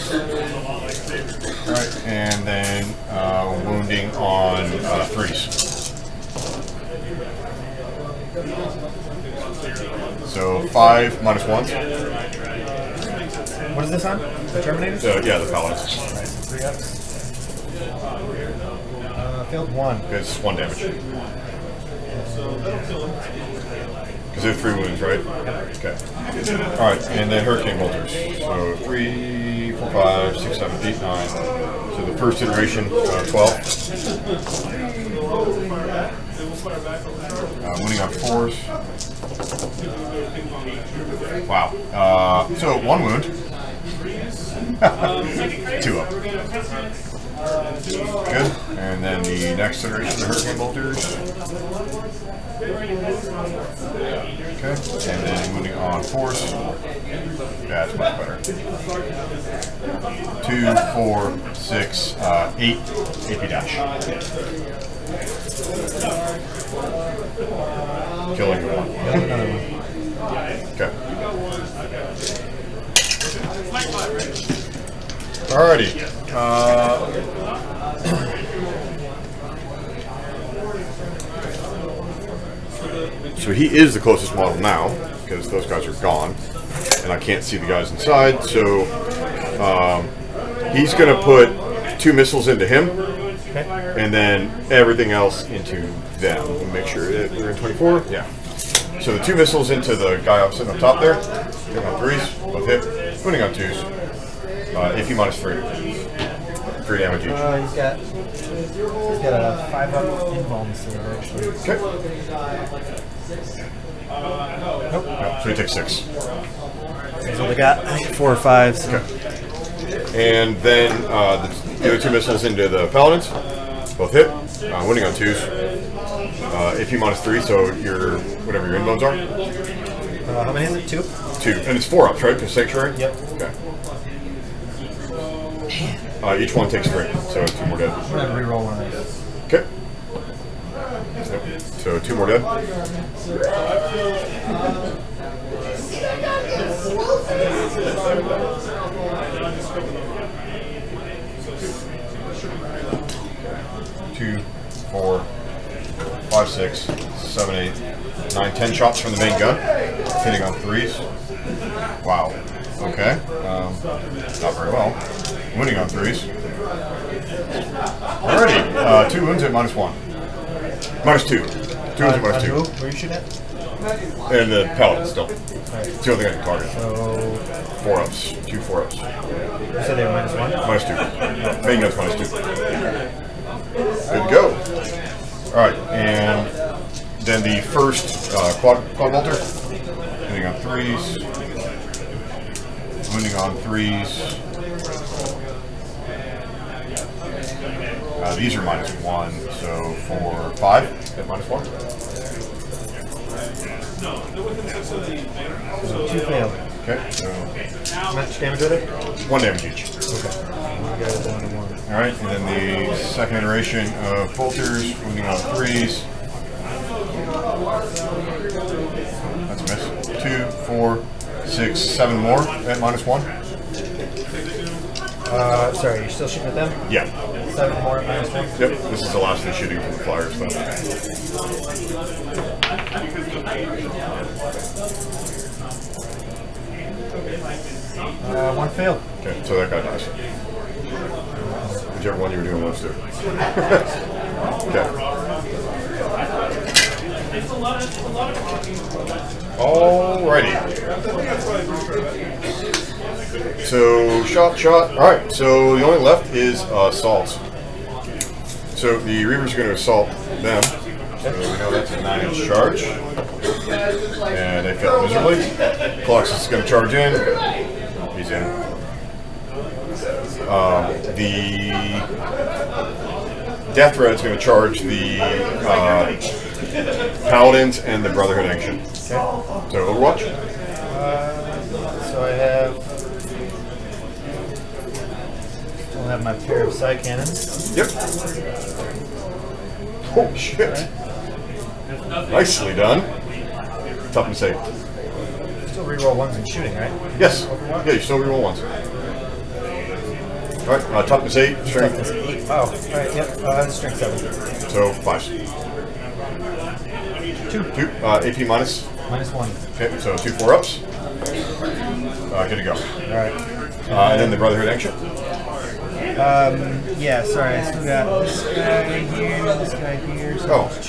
Alright, and then wounding on 3s. So 5 -1s. What is this on? The Terminators? Yeah, the paladins. Alright, so 3 ups. Failed 1. It's 1 damage. Because they're 3 wounds, right? Okay. Alright, and then hurricane bolters. So 3, 4, 5, 6, 7, 8, 9. So the first iteration, 12. Wounding on 4s. Wow. So 1 wound. 2 up. Good. And then the next iteration, the hurricane bolters. Okay. And then wounding on 4s. That's much better. 2, 4, 6, 8 AP dash. Killing you 1. Another one. Okay. Alrighty. So he is the closest model now, because those guys are gone, and I can't see the guys inside, so he's going to put 2 missiles into him, and then everything else into them. We'll make sure that we're in 24. Yeah. So the 2 missiles into the guy up sitting up top there, hitting on 3s, both hit, winning on 2s, AP -3. 3 damage each. He's got a 5-up invuln save actually. Okay. Nope. No, so he takes 6. He's only got 4 or 5. So. Okay. And then the other 2 missiles into the paladins, both hit, winning on 2s. AP -3, so your whatever your invulns are. How many is it? 2? 2, and it's 4 ups, right? For sanctuary. Yep. Okay. Each one takes 3, so 2 more dead. I'm gonna reroll one of these. Okay. Yep. So 2 more dead. Two, 4, 5, 6, 7, 8, 9, 10 shots from the main gun, hitting on 3s. Wow. Okay. Not very well. Winning on 3s. Alrighty. 2 wounds at -1. -2. 2 wounds at -2. Who? Where you shoot at? And the paladin still. Alright. It's the only thing I can target. So 4 ups. 2 4-ups. you said they were -1? -2. Main gun's -2. Good to go. Alright, and then the first quad bolter. Hitting on 3s. Wounding on 3s. These are -1, so for 5 at -1. So 2 failed. Okay, so How much damage with it? 1 damage each. Okay. One guy with 1 and 1. Alright, and then the second iteration of bolters, wounding on 3s. That's a miss. 2, 4, 6, 7 more at -1. Sorry, you're still shooting at them? Yeah. 7 more at -1? Yep, this is the last of the shooting from the flyers. So. One failed. Okay, so that guy dies. Whichever one you were doing was to. Okay. Alrighty. So, shot. Alright, so the only left is assault. So the Reavers are going to assault them. So we know that's a 9-inch charge. And they fail miserably. Colossus is going to charge in. He's in. The Death Thread is going to charge the Paladins and the Brotherhood Ancient. Okay. So Overwatch? So I have my pair of side cannons. Yep. Oh shit. Nicely done. Tough and safe. Still reroll 1s and shooting, right? Yes. Yeah, you still reroll 1s. Alright, toughness 8, strength. Toughness 8. Oh, alright, yep. Strength 7. So 5s. 2. AP minus. -1. Okay, so 2 4-ups. Good to go. Alright. And then the Brotherhood Ancient. Yeah, sorry, I still got this guy here, so Oh. there's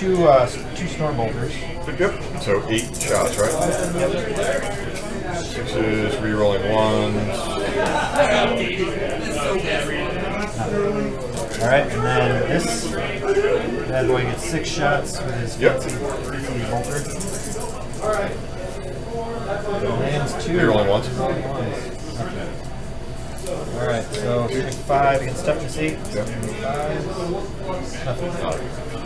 two storm bolters. Yep. So 8 shots, right? Yep. 6s, rerolling 1s. Alright, and then this bad boy gets 6 shots with his Yep. fancy bolter. Lands 2. Rerolling 1s. Alright, so 5 against toughness 8. Yep. 5. Nothing.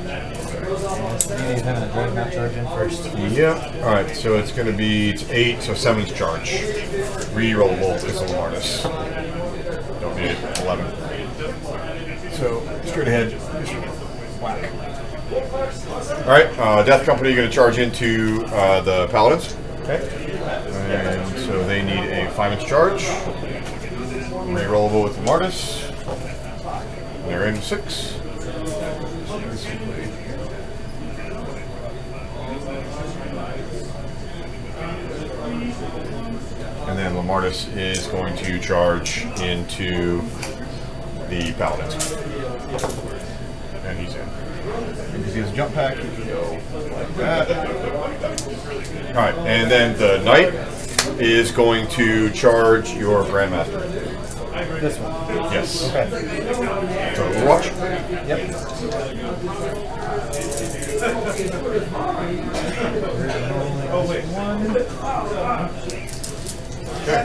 That's the beauty of having a dreadnought charge in first. Yep. Alright, so it's going to be 8, so 7's charge. Reroll bolt is a Lamardus. Don't need it. 11. So, straight ahead. Whack. Alright, Death Company going to charge into the Paladins. Okay. And so they need a 5-inch charge. Rerollable with the Lamardus. They're in 6. And then Lamardus is going to charge into the Paladins. And he's in. Because he has a jump pack, he can go like that. Alright, and then the Knight is going to charge your Grandmaster. This one. Yes. Okay. So Overwatch? Yep. Oh, wait. Okay.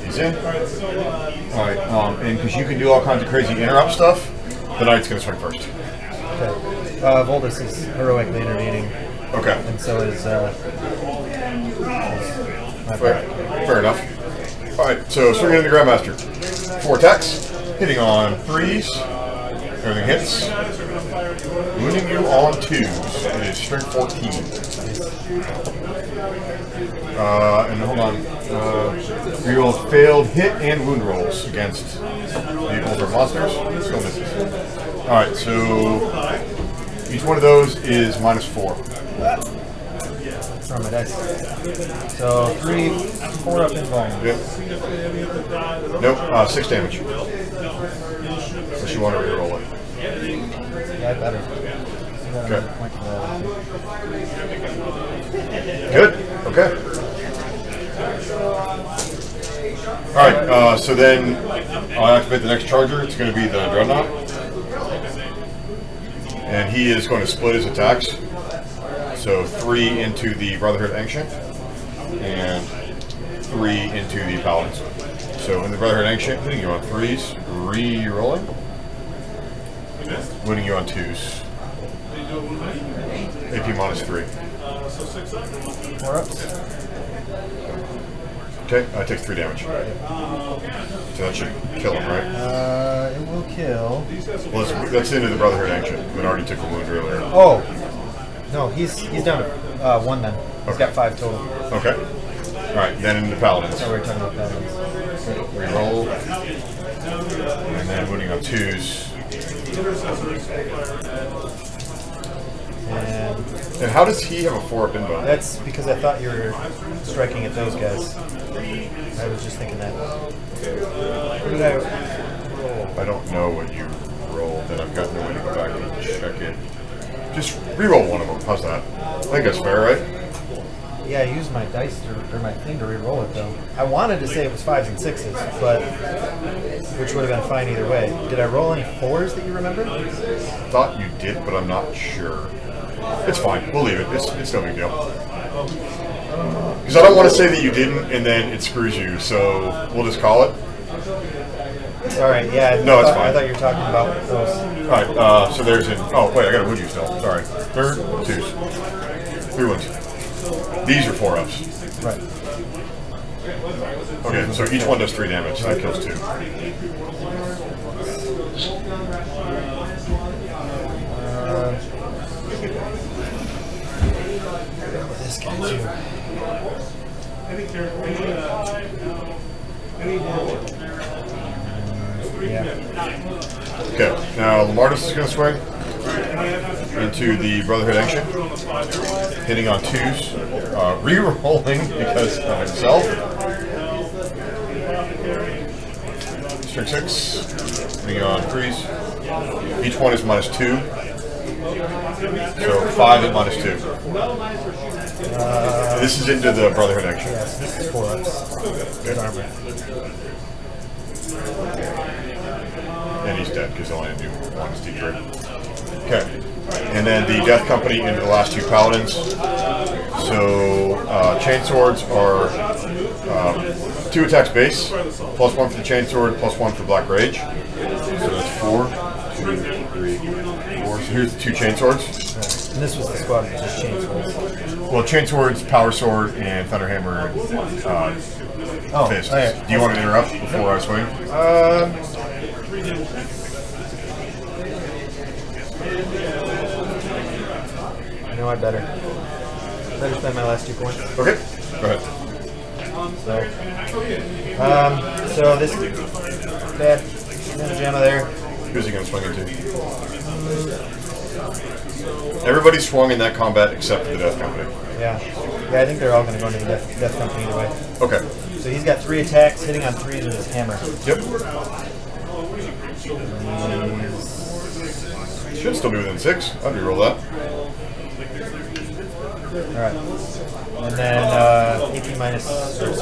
He's in. Alright, and because you can do all kinds of crazy interrupt stuff, the Knight's going to swing first. Okay. Voldus is heroically intervening, Okay. and so is my Fair enough. Alright, so swinging in the Grandmaster. 4 attacks, hitting on 3s. Everything hits. Wounding you on 2s. It is strength 14. And hold on. Reroll failed hit and wound rolls against vehicles or monsters. Still misses. Alright, so each one of those is -4. from my dice. So 3, 4 up invuln. Yep. Nope, 6 damage. Unless you want to reroll it. Yeah, better. Okay. Good. Okay. Alright, so then I'll activate the next charger. It's going to be the Dreadnought. And he is going to split his attacks. So 3 into the Brotherhood Ancient and 3 into the Paladins. So in the Brotherhood Ancient, hitting you on 3s, re-rolling. Winning you on 2s. AP -3. 4 ups. Okay, I take 3 damage. So that should kill him, right? It will kill. Well, that's into the Brotherhood Ancient. It already took a wound earlier. Oh, no, he's down to 1 then. He's got 5 total. Okay. Alright, then into Paladins. So we're talking about paladins. Reroll. And then wounding on 2s. And how does he have a 4-up inbound? That's because I thought you were striking at those guys. I was just thinking that. What did I roll? I don't know what you rolled, and I've got no way to go back and check it. Just reroll one of them. How's that? I think that's fair, right? Yeah, I used my dice or my thing to re-roll it though. I wanted to say it was 5s and 6s, but which would have been fine either way. Did I roll any 4s that you remember? Thought you did, but I'm not sure. It's fine. We'll leave it. It's no big deal. Because I don't want to say that you didn't, and then it screws you. So we'll just call it. All right. Yeah. No, it's fine. I thought you were talking about those. All right. So there's an. Oh wait, I got to wound you still. Sorry. 3rd, 2s, 3 wounds. These are 4-ups. Right. Okay, so each one does 3 damage. So that kills 2. This guy too. Yeah. Okay, now Lamardis is going to swing into the Brotherhood Ancient, hitting on 2s, re-rolling because of himself. Strike 6, hitting on 3s. Each one is -2. So 5 and -2. This is into the Brotherhood Ancient. Yes, this is 4-ups. Good armor. And he's dead because all I do one is D3. Okay. And then the Death Company into the last 2 Paladins. So Chainswords are 2 attacks base, +1 for the Chainsword, +1 for Black Rage. So that's 4, 2, 3, 4. So here's the 2 Chainswords. And this was the squad that just chainswords. Well, Chainswords, Power Sword, and Thunderhammer fists. Right. Do you want to interrupt before I swing? No, I better spend my last 2 points. Okay, go ahead. So this bad jamma there. Who's he going to swing into? Everybody swung in that combat except for the Death Company. Yeah, I think they're all going to go into the death company either way. Okay. So he's got 3 attacks, hitting on 3s with his hammer. Yep. Should still be within 6. I'd reroll that. Alright. And then AP minus, sorry,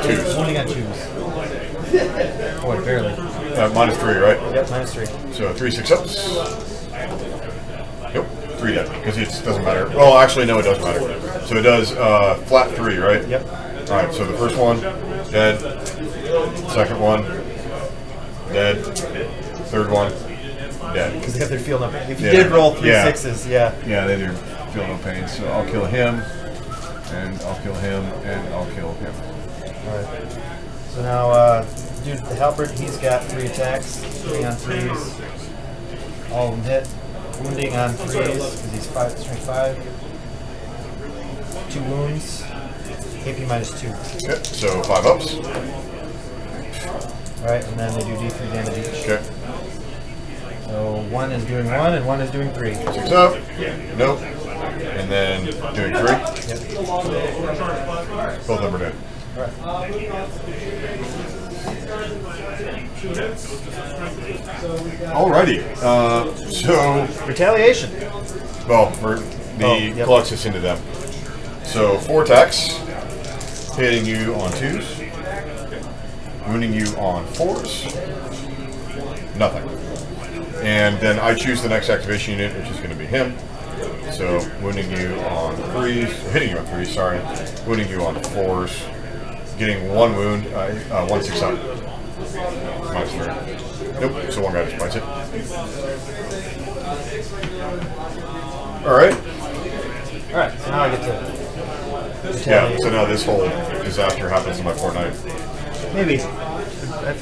2s. wounding on 2s. Boy, barely. -3, right? Yep, -3. So 3 6-ups. Yep, 3 dead, because it doesn't matter. Well, actually, no, it does matter. So it does flat 3, right? Yep. Alright, so the first one, dead. Second one, dead. Third one, dead. Because they have their field number. If you Yeah. did roll 3 Yeah. 6s, yeah. Yeah, they do feel no pain. So I'll kill him, and I'll kill him, and I'll kill him. Alright. So now, dude, the halberd, he's got 3 attacks, 3 on 3s. All of them hit. Wounding on 3s, because he's strength 5. 2 wounds. AP -2. Okay, so 5 ups. Alright, and then they do D3 damage each. Okay. So 1 is doing 1, and 1 is doing 3. 6 up. Nope. And then doing 3. Yep. Both of them are dead. Alrighty. So, Retaliation. well, the yep. Colossus into them. So 4 attacks, hitting you on 2s, wounding you on 4s, nothing. And then I choose the next activation unit, which is going to be him. So wounding you on 3s, hitting you on 3s, sorry, wounding you on 4s, getting 1 wound, 1 6-up, -3. Nope, so 1 guy just bites it. Alright. Alright, so now I get to Yeah, so now this whole disaster happens in my Fortnite. Maybe. I've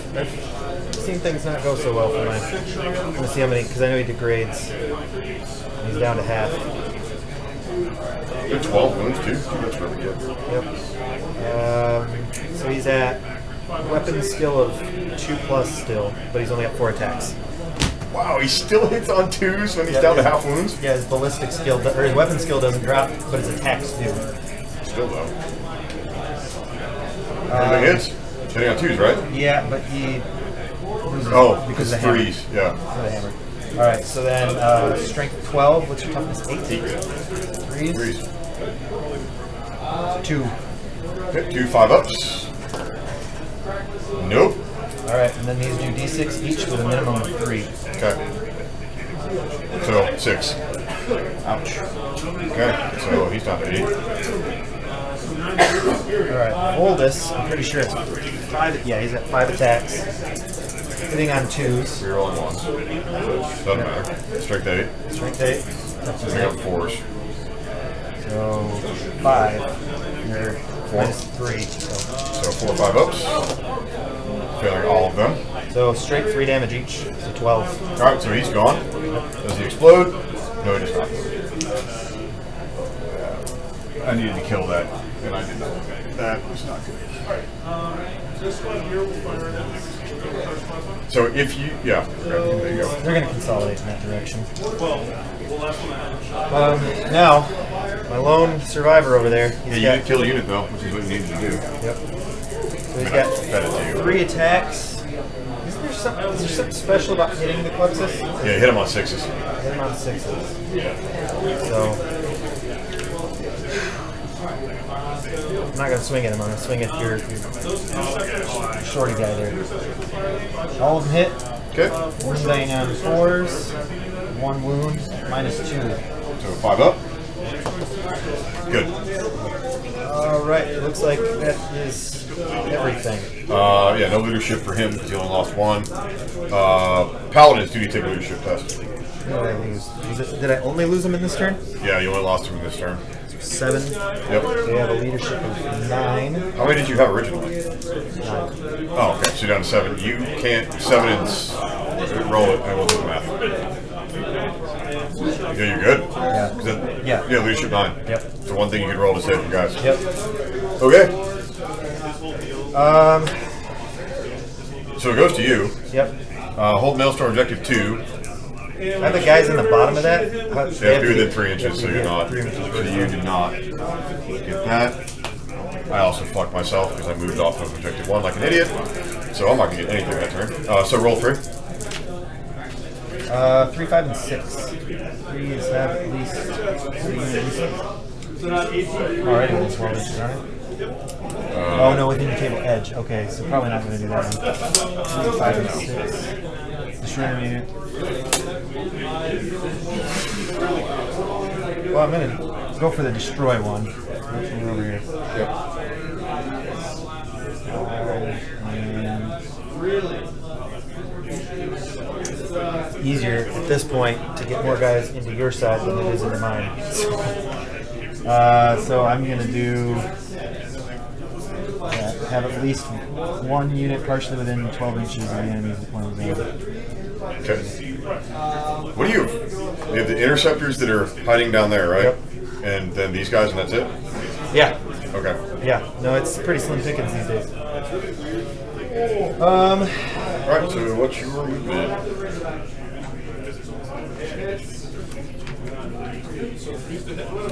seen things not go so well for mine. I'm gonna see how many, because I know he degrades. He's down to half. Good 12 wounds too. That's really good. Yep. So he's at weapon skill of 2+ still, but he's only got 4 attacks. Wow, he still hits on 2s when he's down to half wounds? Yeah, his ballistic skill, or his weapon skill doesn't drop, but his attacks do. Still though. Everything hits? Hitting on 2s, right? Yeah, but he loses because of it's the 3s, yeah. the hammer. Alright, so then strength 12, what's your toughness? 8? 3s? 2. Okay, 2 5-ups. Nope. Alright, and then these do d6 each with a minimum of 3. Okay. So 6. Ouch. Okay, so he's down to 8. Alright, oldest, I'm pretty sure it's 5. Yeah, he's at 5 attacks. Hitting on 2s. Rerolling 1s. Doesn't matter. Strength 8. Strength 8. Toughness Hitting on 8. 4s. So 5. You're minus 3. So 4 5-ups. Failing all of them. So straight 3 damage each. So 12. Alright, so he's gone. Does he explode? No, he does not. I needed to kill that, and I did not. That was not good. This one here will fire it. So if you, yeah, okay, there you go. They're going to consolidate in that direction. Well, that's what I have. Now, my lone survivor over there. Yeah, you did kill a unit though, which is what you needed to do. Yep. So he's got Fed it to you. 3 attacks. Is there something special about hitting the Cluxus? Yeah, hit him on 6s. Hit him on 6s. So I'm not gonna swing at him. I'm gonna swing at your shorty guy there. All of them hit. Okay. Wounding on 4s. 1 wound. Minus 2. So 5 up. Good. All right. It looks like that is everything. Yeah, no leadership for him because he only lost 1. Paladins do need to take a leadership test. What did I lose? Did I only lose him in this turn? Yeah, you only lost him in this turn. 7. Yep. So you have a leadership of 9. How many did you have originally? 9. Oh, okay. So you're down to 7. You can't 7 and roll it, and we'll do the math. Yeah, you're good. Yeah. Yeah. Yeah, leadership 9. Yep. It's the one thing you can roll to save you guys. Yep. Okay. So it goes to you. Yep. Hold Maelstrom objective 2. Are the guys in the bottom of that? They have to be within 3 inches, so you're not. So you did not get that. I also fucked myself because I moved off of objective 1 like an idiot. So I'm not going to get anything that turn. So roll 3. 3, 5, and 6. 3 is have at least 3 units. Alright, it's 12 inches, aren't it? Oh no, within the table edge. Okay, so probably not going to do that one. 3, 5, and 6. Destroy unit. Well, I'm going to go for the destroy one. Let's move over here. Yep. Easier at this point to get more guys into your side than it is into mine. So I'm going to do have at least 1 unit partially within 12 inches of the enemy's deployment zone. Okay. What do you have? You have the interceptors that are hiding down there, right? Yep. And then these guys, and that's it? Yeah. Okay. Yeah. No, it's pretty slim pickings these days. Alright, so what's your movement? I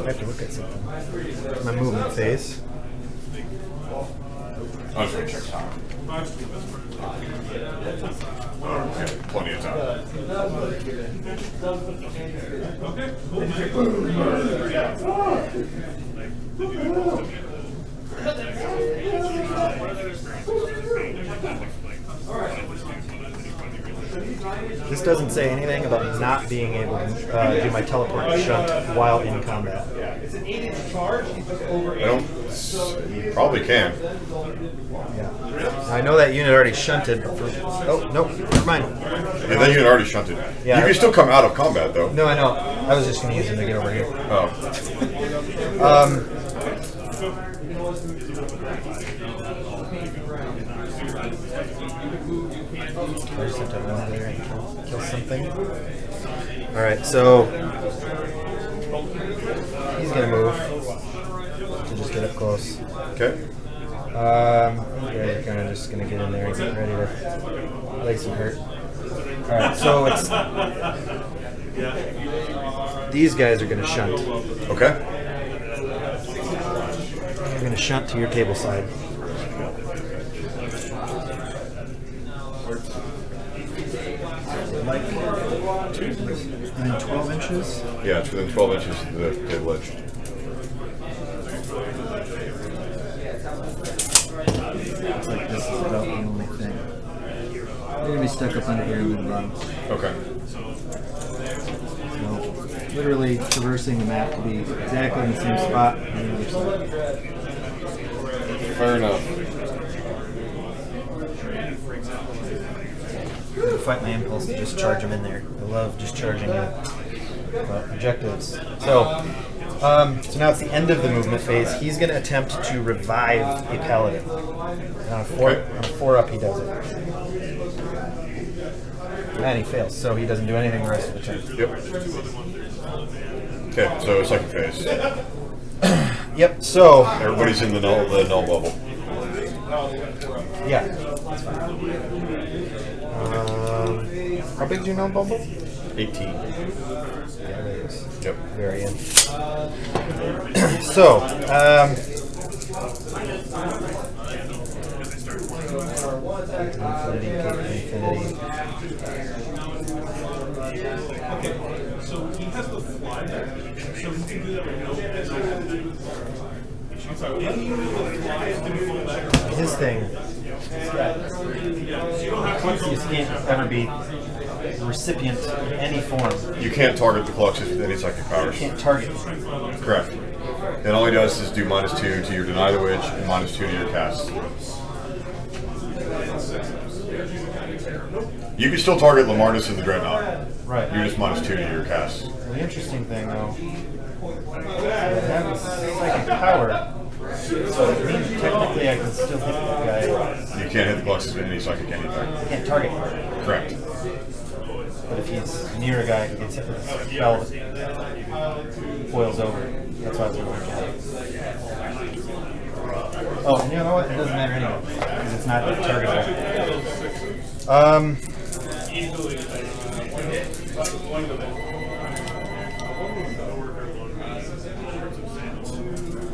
have to look at something. My movement phase. I'm just going to check time. Okay, plenty of time. This doesn't say anything about not being able to do my teleport shunt while in combat. It's an 8-inch charge. I don't. You probably can. Yeah. I know that unit already shunted. But for, oh, nope, never mind. Yeah, that unit already shunted. Yeah. You can still come out of combat, though. No, I know. I was just going to use him to get over here. Oh. just have to run there and kill something. Alright, so he's gonna move to just get up close. Okay. You guys are kind of just gonna get in there and get ready to lay some hurt. Alright, so it's these guys are gonna shunt. Okay. You're gonna shunt to your table side. Like within 12 inches? Yeah, it's within 12 inches of the table edge. It's like this is about the only thing. They're gonna be stuck up under here in the bottom. Okay. So, literally traversing the map to be exactly in the same spot on the other side. Fair enough. I'm gonna fight my impulse to just charge them in there. I love just charging in. Objectives. So now it's the end of the movement phase. He's going to attempt to revive a paladin. And on a 4-up, he does it. And he fails, so he doesn't do anything the rest of the turn. Yep. Okay, so second phase. Yep, so... Everybody's in the null bubble. Yeah, that's fine. How big do you know, Bubble? 18. Yeah, it is. Yep. Very in. So, infinity. Okay, so he has to fly back. So he can do that with no. I'm sorry, when he flies, can he fall back? His thing. Quincy's can't ever be the recipient in any form. You can't target the Fluxus with any psychic powers. You can't target. Correct. It all he does is do -2 to your Deny the Witch and -2 to your cast. You can still target Lamardus and the Dreadnought. Right. You're just -2 to your cast. The interesting thing, though, I have a psychic power, so it means technically I can still hit the guy. You can't hit the Fluxus with any psychic anything. I can't target him. Correct. But if he's near a guy who gets hit with a spell that boils over, that's why I was going to look at it. Oh, and you know what? It doesn't matter anyway, because it's not targetable.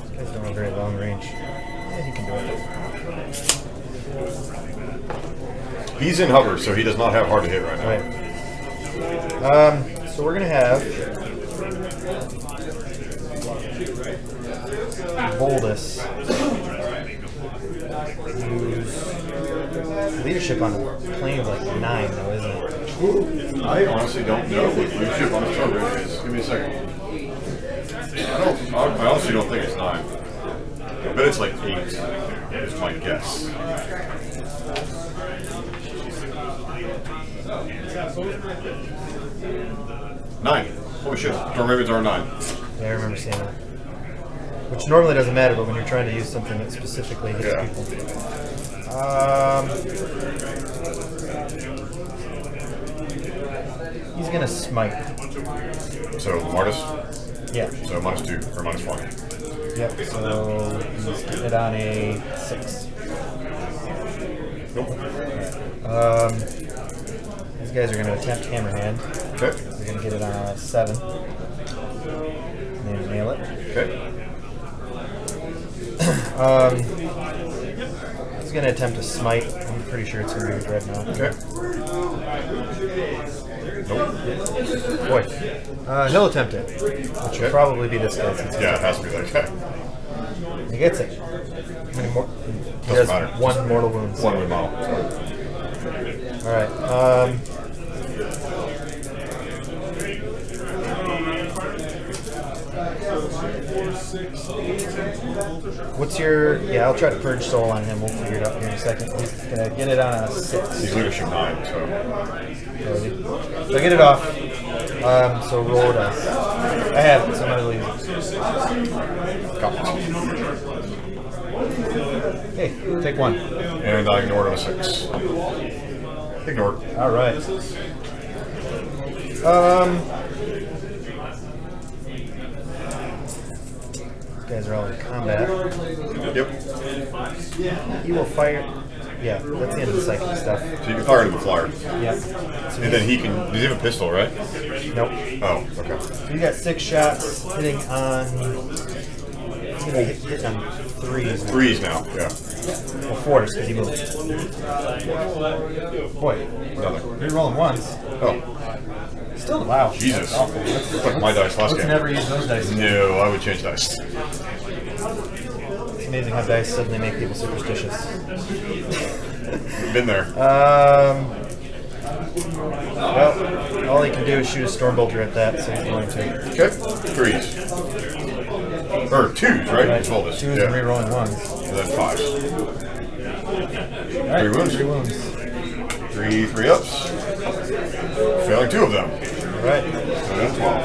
This guy's doing a very long range. Yeah, he can do it. He's in hover, so he does not have hard to hit right now. Right. So we're gonna have Boldus use leadership on a plane of like 9, though, isn't it? I honestly don't know what leadership on his turn rate is. Give me a second. I honestly don't think it's 9. I bet it's like 8. Is my guess. Nine. Holy shit. Turn rates are 9. Yeah, I remember seeing that. Which normally doesn't matter, but when you're trying to use something that specifically hits people. He's gonna smite. So Martis? Yeah. So -2 or -1. Yep, so he's getting it on a 6. Nope. These guys are going to attempt Hammer Hand. Okay. They're going to get it on a 7. And they nail it. Okay. He's going to attempt a smite. I'm pretty sure it's going to be a Dreadnought. Okay. Nope. Boy. He'll attempt it, which will probably be this guy. Since Yeah, it has to be that guy. he gets it. How many more? He Doesn't has matter. 1 mortal wound. One with model. Alright. What's your... Yeah, I'll try to purge soul on him. We'll figure it out here in a second. He's going to get it on a 6. He's leadership 9, so. So get it off. So roll dice. I have it, so I'm going to leave it. Hey, take one. And I ignored on a 6. Ignored. All right. You guys are all in combat. Yep. He will fire. Yeah, that's the end of the psychic stuff. So you can fire into the flyer. Yeah. So And then he can. Does he have a pistol, right? Nope. Oh, okay. So you got 6 shots hitting on. He's gonna hit on 3s. 3s now, yeah. Well, 4s because he moved. Boy, Nothing. re-rolling ones. Oh, Still, wow. Jesus. That's awful. Looks like my dice last Let's game. never use those dice. No, I would change dice. It's amazing how dice suddenly make people superstitious. Been there. Well, all he can do is shoot a stormbolter at that, so he's going to. Okay. 3s. Or 2s, right? Right. 12 is. 2s Yeah. and re-rolling 1s. And then 5s. All right, 3 wounds. 3 wounds. 3 ups. Failing 2 of them. All right. So then 12.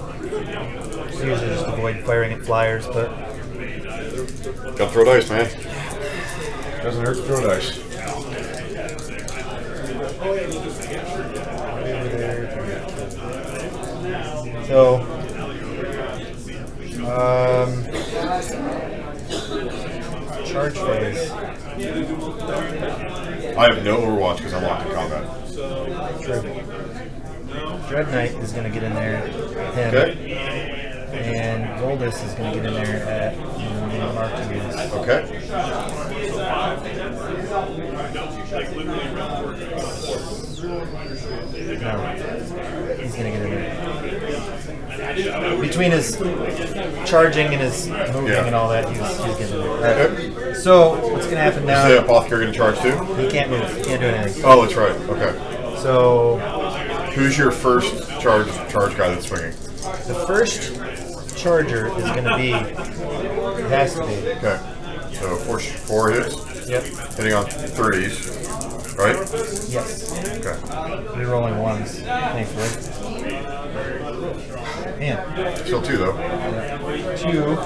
Usually just avoid firing at flyers, but Gotta throw dice, man. Doesn't hurt to throw dice. so charge phase. I have no Overwatch because I'm locked in combat. True. Dread Knight is going to get in there at him, Okay. and Voldus is going to get in there at Marquez. Okay. No, he's going to get in there. Between his charging and his moving Yeah. and all that, he's getting in there. All Okay. right. So what's going to happen Is now? the Apothecary going to charge too? He can't move. He can't do anything. Oh, that's right. Okay. So Who's your first charge guy that's swinging? the first charger is going to be. It has to be. Okay. So 4 hits, Yep. hitting on 3s, right? Yes. Okay. Rerolling 1s, thankfully. Man. Still 2 though. 2.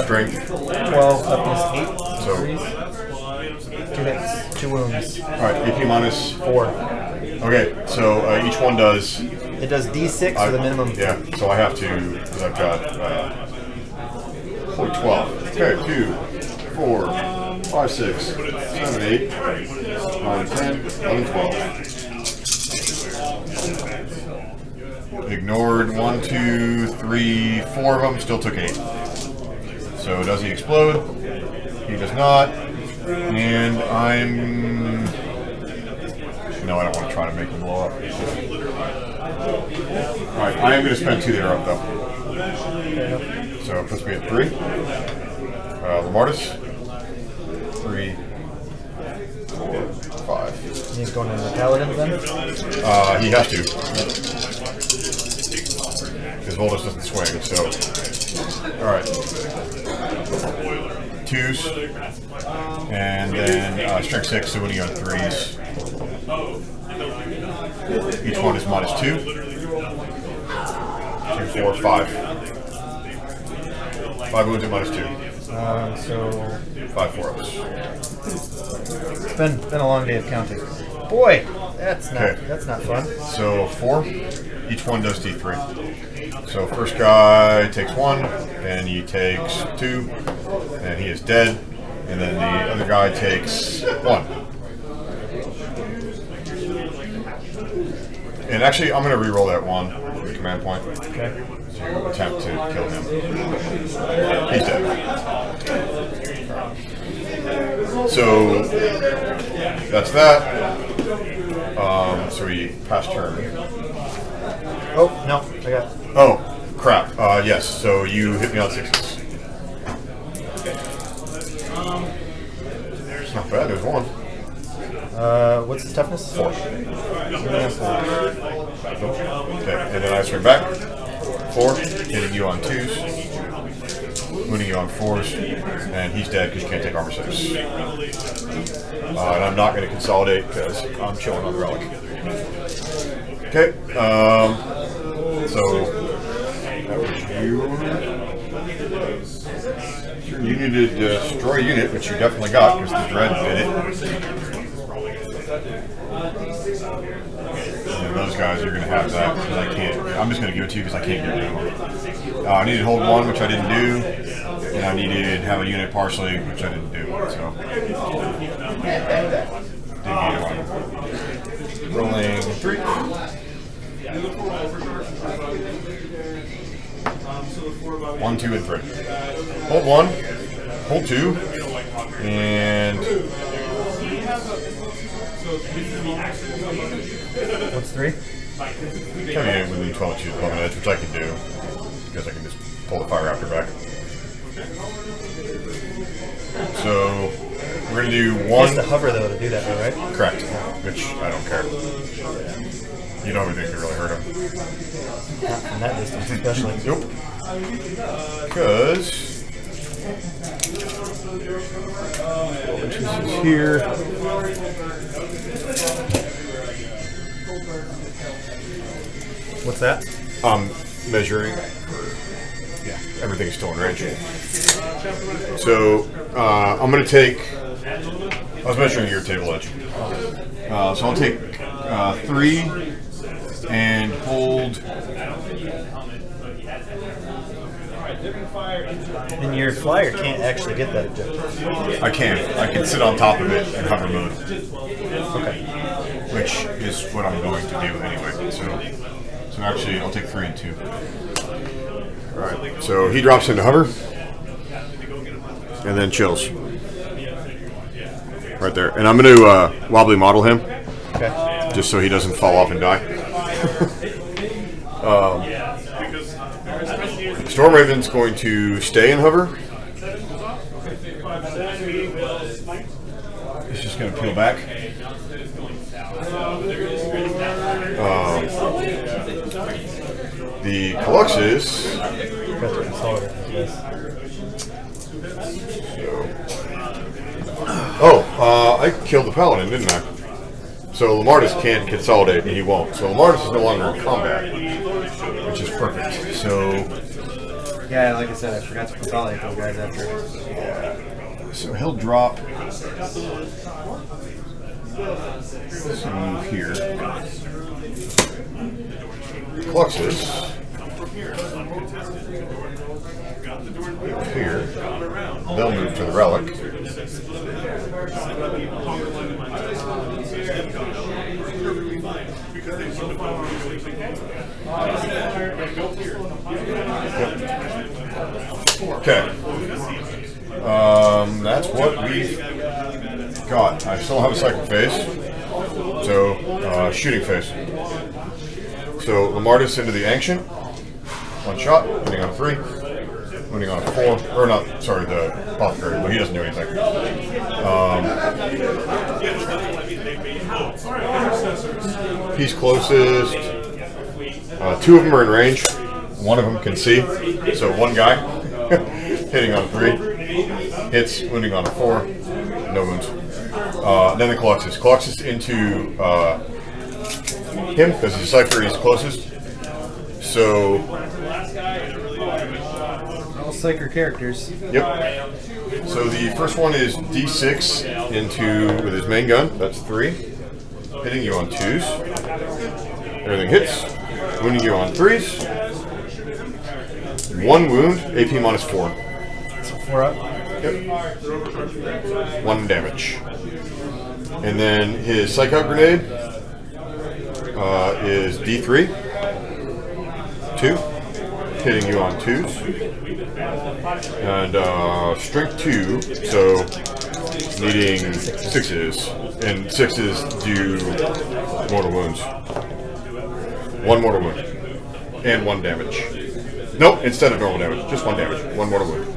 Strength. 12 up is 8. So- 3s. 2 hits. 2 wounds. All right. AP minus. 4. Okay. So each one does. It does D6 for the minimum. Yeah. So I have to because I've got 12. Okay. 2, 4, 5, 6, 7, 8, 9, 10, 11, 12. Ignored 1, 2, 3, 4 of them. Still took 8. So does he explode? He does not. And I'm. No, I don't want to try to make him blow up. Alright, I am going to spend 2 there up though. So it puts me at 3. Lamardis. 3, 4, 5. He's going into the Paladin then? He has to. Because Voldus doesn't swing, so. Alright. 2s. And then strength 6, so when you on 3s. Each one is minus 2. 2, 4, 5. 5 wounds at minus 2. So 5 4-ups. it's been a long day of counting. Boy, that's Okay. not fun. So 4. Each one does D3. So first guy takes 1, and he takes 2, and he is dead. And then the other guy takes 1. And actually, I'm going to re-roll that 1 at the command point Okay. to attempt to kill him. He's dead. So that's that. So we pass turn. Oh, no, I got. Oh, crap. Yes, so you hit me on 6s. It's not bad, there's 1. What's his toughness? 4. Okay, and then I swing back. 4, hitting you on 2s, wounding you on 4s, and he's dead because you can't take armor 6. And I'm not going to consolidate because I'm chilling on the relic. Okay, so You need to destroy a unit, which you definitely got because the dread did it. And those guys are going to have that because I can't. I'm just going to give it to you because I can't give it to them. I needed hold 1, which I didn't do, and I needed have a unit partially, which I didn't do. So didn't need one. Rolling 3. One, 2, and 3. Hold 1, hold 2, and What's 3? coming in within 12 inches of edge, which I can do because I can just pull the fire raptor back. So we're gonna do 1. You have to hover though to do that, though, right? Correct. Which I don't care. You don't even think you really hurt him. Not from that distance, especially. Nope. Because which is here. What's that? Measuring. Yeah, everything's still in range. So I'm going to take. I was measuring your table edge. So I'll take 3 and hold. And your flyer can't actually get that objective. I can. I can sit on top of it in hover mode. Okay. Which is what I'm going to do anyway. So actually, I'll take 3 and 2. All right. So he drops into hover, and then chills. Right there. And I'm going to wobbly model him, Okay. just so he doesn't fall off and die. Storm Raven's going to stay in hover. He's just going to peel back. The Colossus. I killed the Paladin, didn't I? So Lamardus can't consolidate, and he won't. So Lamardus is no longer in combat, which is perfect. So Yeah, like I said, I forgot to consolidate those guys after. So he'll drop. Let's move here. Colossus. Here. They'll move to the relic. Okay. That's what we've got. I still have a second phase. So, shooting phase. So, Lamardus into the Ancient. 1 shot, hitting on 3. Hitting on 4. Or not, sorry, the Apothecary, but he doesn't do anything. He's closest. 2 of them are in range. 1 of them can see. So, 1 guy. Hitting on 3. Hits, wounding on a 4. No wounds. Then the Colossus. Colossus into him, because he's a Cypher, he's closest. So. All Psyker characters. Yep. So the first one is D6 with his main gun. That's 3. Hitting you on 2s. Everything hits. Wounding you on 3s. 1 wound, AP minus 4. So 4 up. Yep. 1 damage. And then his Psych Out Grenade is D3. 2. Hitting you on 2s. And strength 2, so needing 6s. And 6s do mortal wounds. 1 mortal wound. And 1 damage. Nope, instead of normal damage, just 1 damage. 1 mortal wound.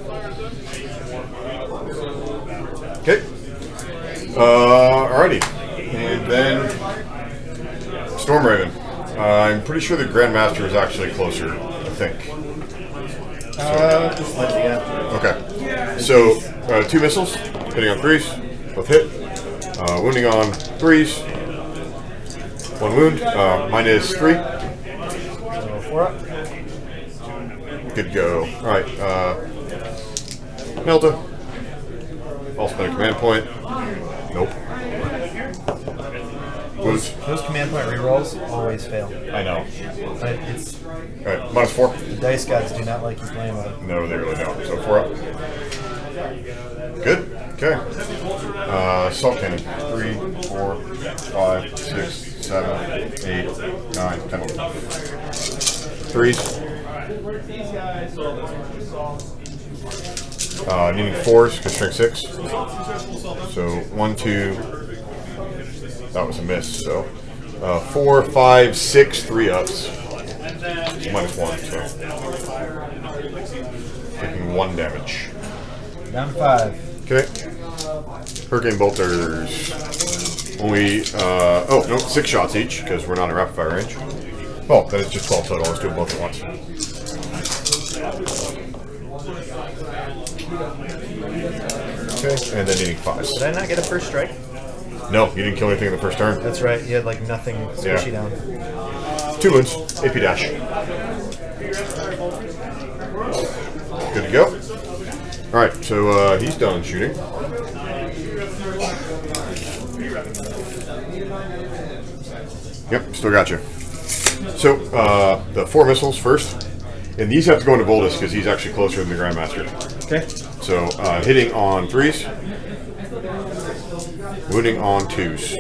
Okay. Alrighty. And then Storm Raven. I'm pretty sure the Grandmaster is actually closer, I think. Okay. So, 2 missiles, hitting on 3s, both hit. Wounding on 3s. 1 wound, minus 3. So 4 up. Good to go. Alright, Melta. I'll spend a command point. Nope. Those command point rerolls always fail. I know. But it's Alright, -4. the dice gods do not like you playing with it. No, they really don't. So 4 up. Good. Okay. Salt cannon. 3, 4, 5, 6, 7, 8, 9, 10. 3s. Needing 4s because strength 6. So 1, 2. That was a miss. So 4, 5, 6, 3 ups. -1. So taking 1 damage. Down to 5. Okay. Hurricane bolters. Only, oh, no, 6 shots each, because we're not in rapid fire range. Oh, then it's just 12 total. Let's do them both at once. Okay, and then needing 5s. Did I not get a first strike? No, you didn't kill anything in the first turn. That's right. You had like nothing squishy down. 2 wounds, AP dash. Good to go. Alright, so he's done shooting. Yep, still got you. So, the 4 missiles first. And these have to go into Voltus because he's actually closer than the Grandmaster. Okay. So, hitting on 3s. Wounding on 2s.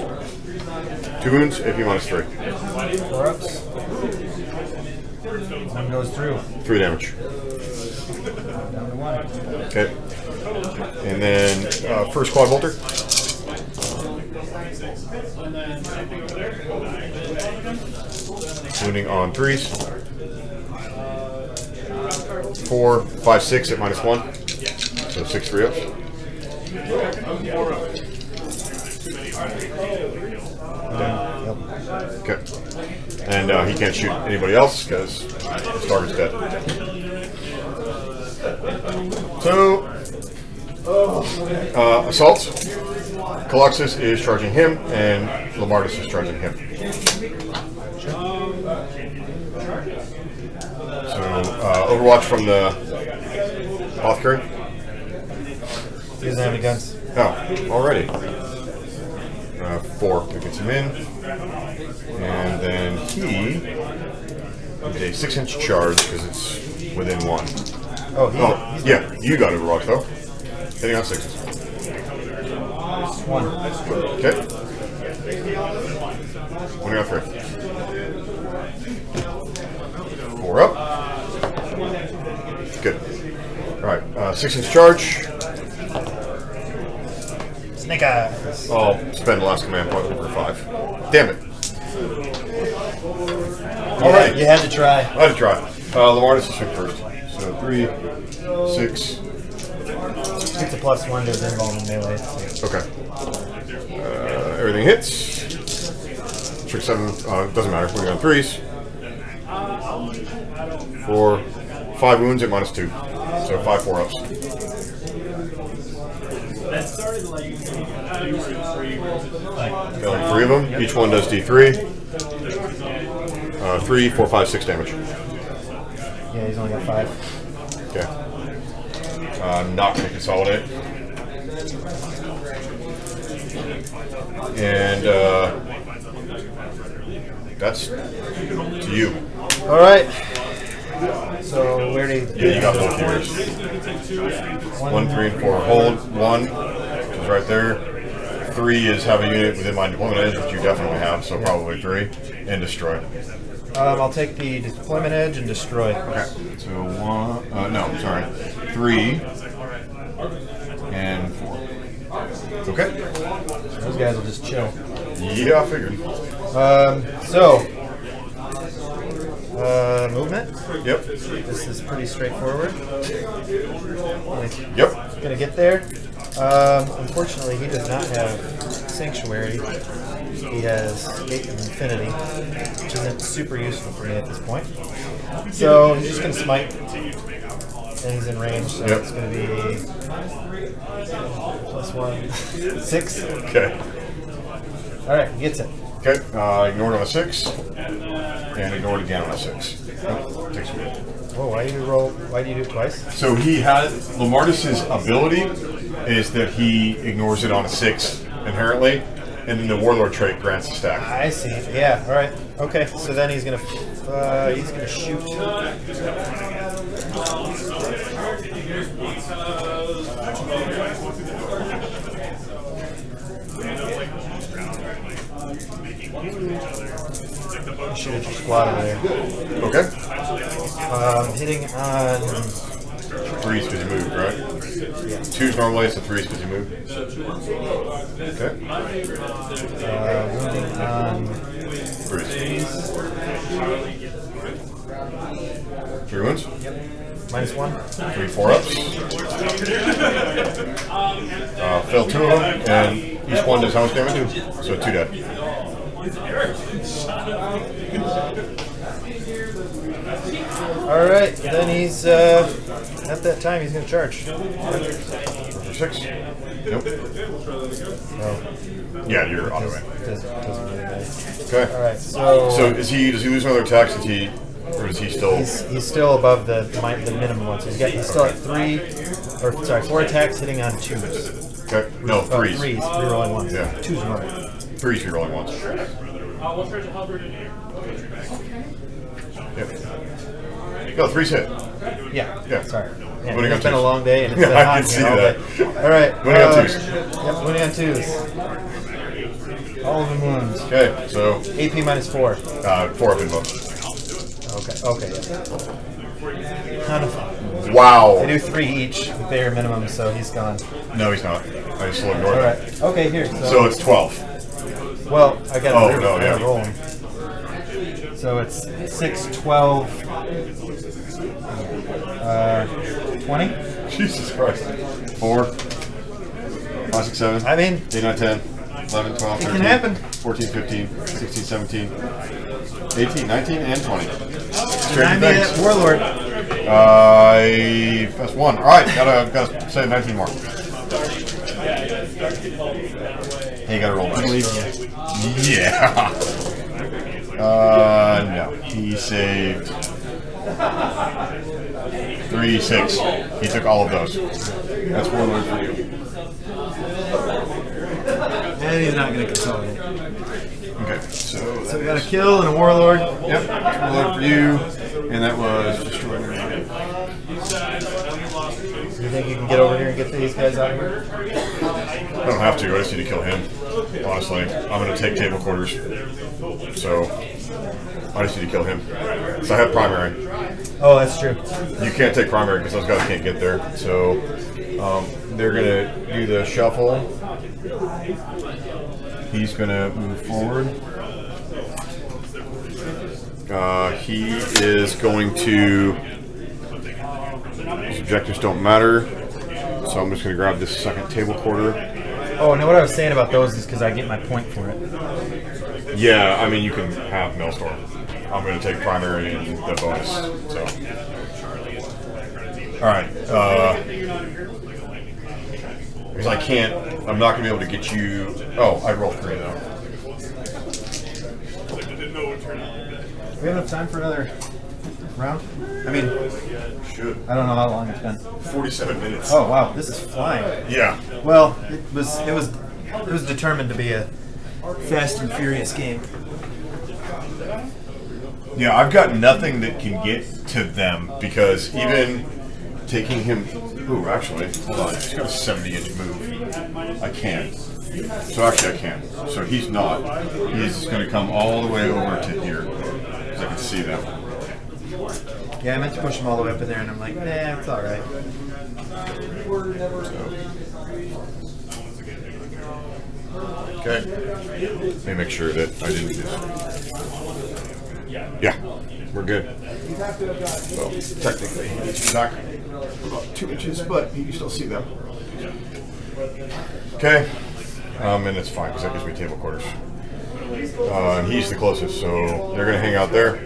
2 wounds, AP -3. 4 ups. 1 goes through. 3 damage. Down to 1. Okay. And then first quad bolter. Wounding on 3s. 4, 5, 6 at -1. So 6 3 ups. Yep. Okay. And he can't shoot anybody else because his target's dead. So, assault. Coloxus is charging him, and Lamardus is charging him. So, Overwatch from the Apothecary. He doesn't have any guns. Oh, already. 4 that gets him in. And then he is a 6-inch charge because it's within 1. Oh, he's Yeah, you got Overwatch though. Hitting on 6s. 1. Okay. 1 on 3. 4 up. Good. Alright, 6-inch charge. Snake eyes. I'll spend the last command point over 5. Damn it. Alright. You had to try. I had to try. Lamardus is shoot first. So 3, 6. It's a +1 to his invuln in melee. Okay. Everything hits. Trick 7, doesn't matter. We're on 3s. 4, 5 wounds at -2. So 5 4 ups. Killing 3 of them. Each one does D3. 3, 4, 5, 6 damage. Yeah, he's only got 5. Okay. I'm not going to consolidate. And that's to you. All right. So where do you? Yeah, you got both yours. 1, 3, and 4. Hold 1 is right there. 3 is have a unit within my deployment edge, which you definitely have, so probably 3. And destroy. I'll take the deployment edge and destroy. Okay. So 1. No, sorry. 3 and 4. Okay. Those guys will just chill. Yeah, I figured. Movement. Yep. This is pretty straightforward. Yep. Gonna get there. Unfortunately, he does not have Sanctuary. He has Gate of Infinity, which isn't super useful for me at this point. So he's just gonna smite, and he's in range, so Yep. it's gonna be +1, 6. Okay. All right, he gets it. Okay. Ignored on a 6. And ignored again on a 6. Nope. Takes a minute. Oh, why do you roll? Why do you do it twice? So he had Lamardis's ability is that he ignores it on a 6 inherently, and then the Warlord trait grants a stack. I see. Yeah. All right. Okay. So then he's gonna shoot. Shoot at your squad over there. Okay. Hitting on 3's because you moved, right? yeah. 2's normally, so 3's because you moved. Okay. Wounding on 3's. 3 wounds. -1. 3 4-ups. Failed 2 of them, and each one does how much damage? So 2 dead. All right. Then he's at that time he's gonna charge. For 6? Nope. No. Yeah, you're on the way. Doesn't really matter. Okay. All right. So Does he lose another attack? Or does he still? he's still above the minimum one. So he's still at 4 attacks hitting on 2s. Okay. No, 3's. 3s, rerolling 1s. Yeah. 2s normal. 3's you're rolling once. Yep. No, 3's hit. Yeah. Yeah. Sorry. Yeah, Winning it's on been a 2s. long day and it's Yeah, been I hot can here see all that. day. All right. Winning on 2s. Yep, winning on 2s. All of them wounds. Okay, so AP -4. 4 up in both. Okay. Kind of. Wow. They do 3 each with their minimum, so he's gone. No, he's not. I just will ignore All it. right. Okay, here. So it's 12. Well, I got Oh, to no, yeah. roll him. So it's 6, 12, 20. Jesus Christ. 4, 5, 6, 7, I mean, 8, 9, 10, 11, 12, it 13, can happen. 14, 15, 16, 17, 18, 19, and 20. I Stranger made things. that warlord. That's 1. All right, gotta say 19 more. Hey, you gotta roll dice. Yeah. No. He saved 3, 6. He took all of those. That's Warlord for you. And he's not going to consolidate. Okay, so So we got a kill and a warlord. yep, that's Warlord for you, and that was destroyed. You think you can get over here and get these guys out of here? I don't have to. I just need to kill him. Honestly, I'm gonna take table quarters, so I just need to kill him. So I have primary. Oh, that's true. You can't take primary because those guys can't get there. So they're gonna do the shuffle. He's gonna move forward. He is going to. His objectives don't matter, so I'm just gonna grab this second table quarter. Oh, no, what I was saying about those is because I get my point for it. Yeah, I mean you can have Maelstrom. I'm gonna take primary and the bonus. So. All right. Because I can't. I'm not gonna be able to get you. Oh, I rolled 3 though. We have enough time for another round? I mean, Should. I don't know how long it's been. 47 minutes. Oh, wow, this is flying. Yeah. Well, it was determined to be a fast and furious game. Yeah, I've got nothing that can get to them because even taking him. Ooh, actually, hold on. He's got a 70-inch move. I can't. So actually, I can. So he's not. He's going to come all the way over to here because I can see them. Yeah, I meant to push them all the way up in there, and I'm like, nah, it's all right. Okay. Let me make sure that I didn't just. Yeah, we're good. Well, technically, he's back about 2 inches, but you can still see them. Okay. And it's fine because that gives me table quarters. And he's the closest, so they're going to hang out there.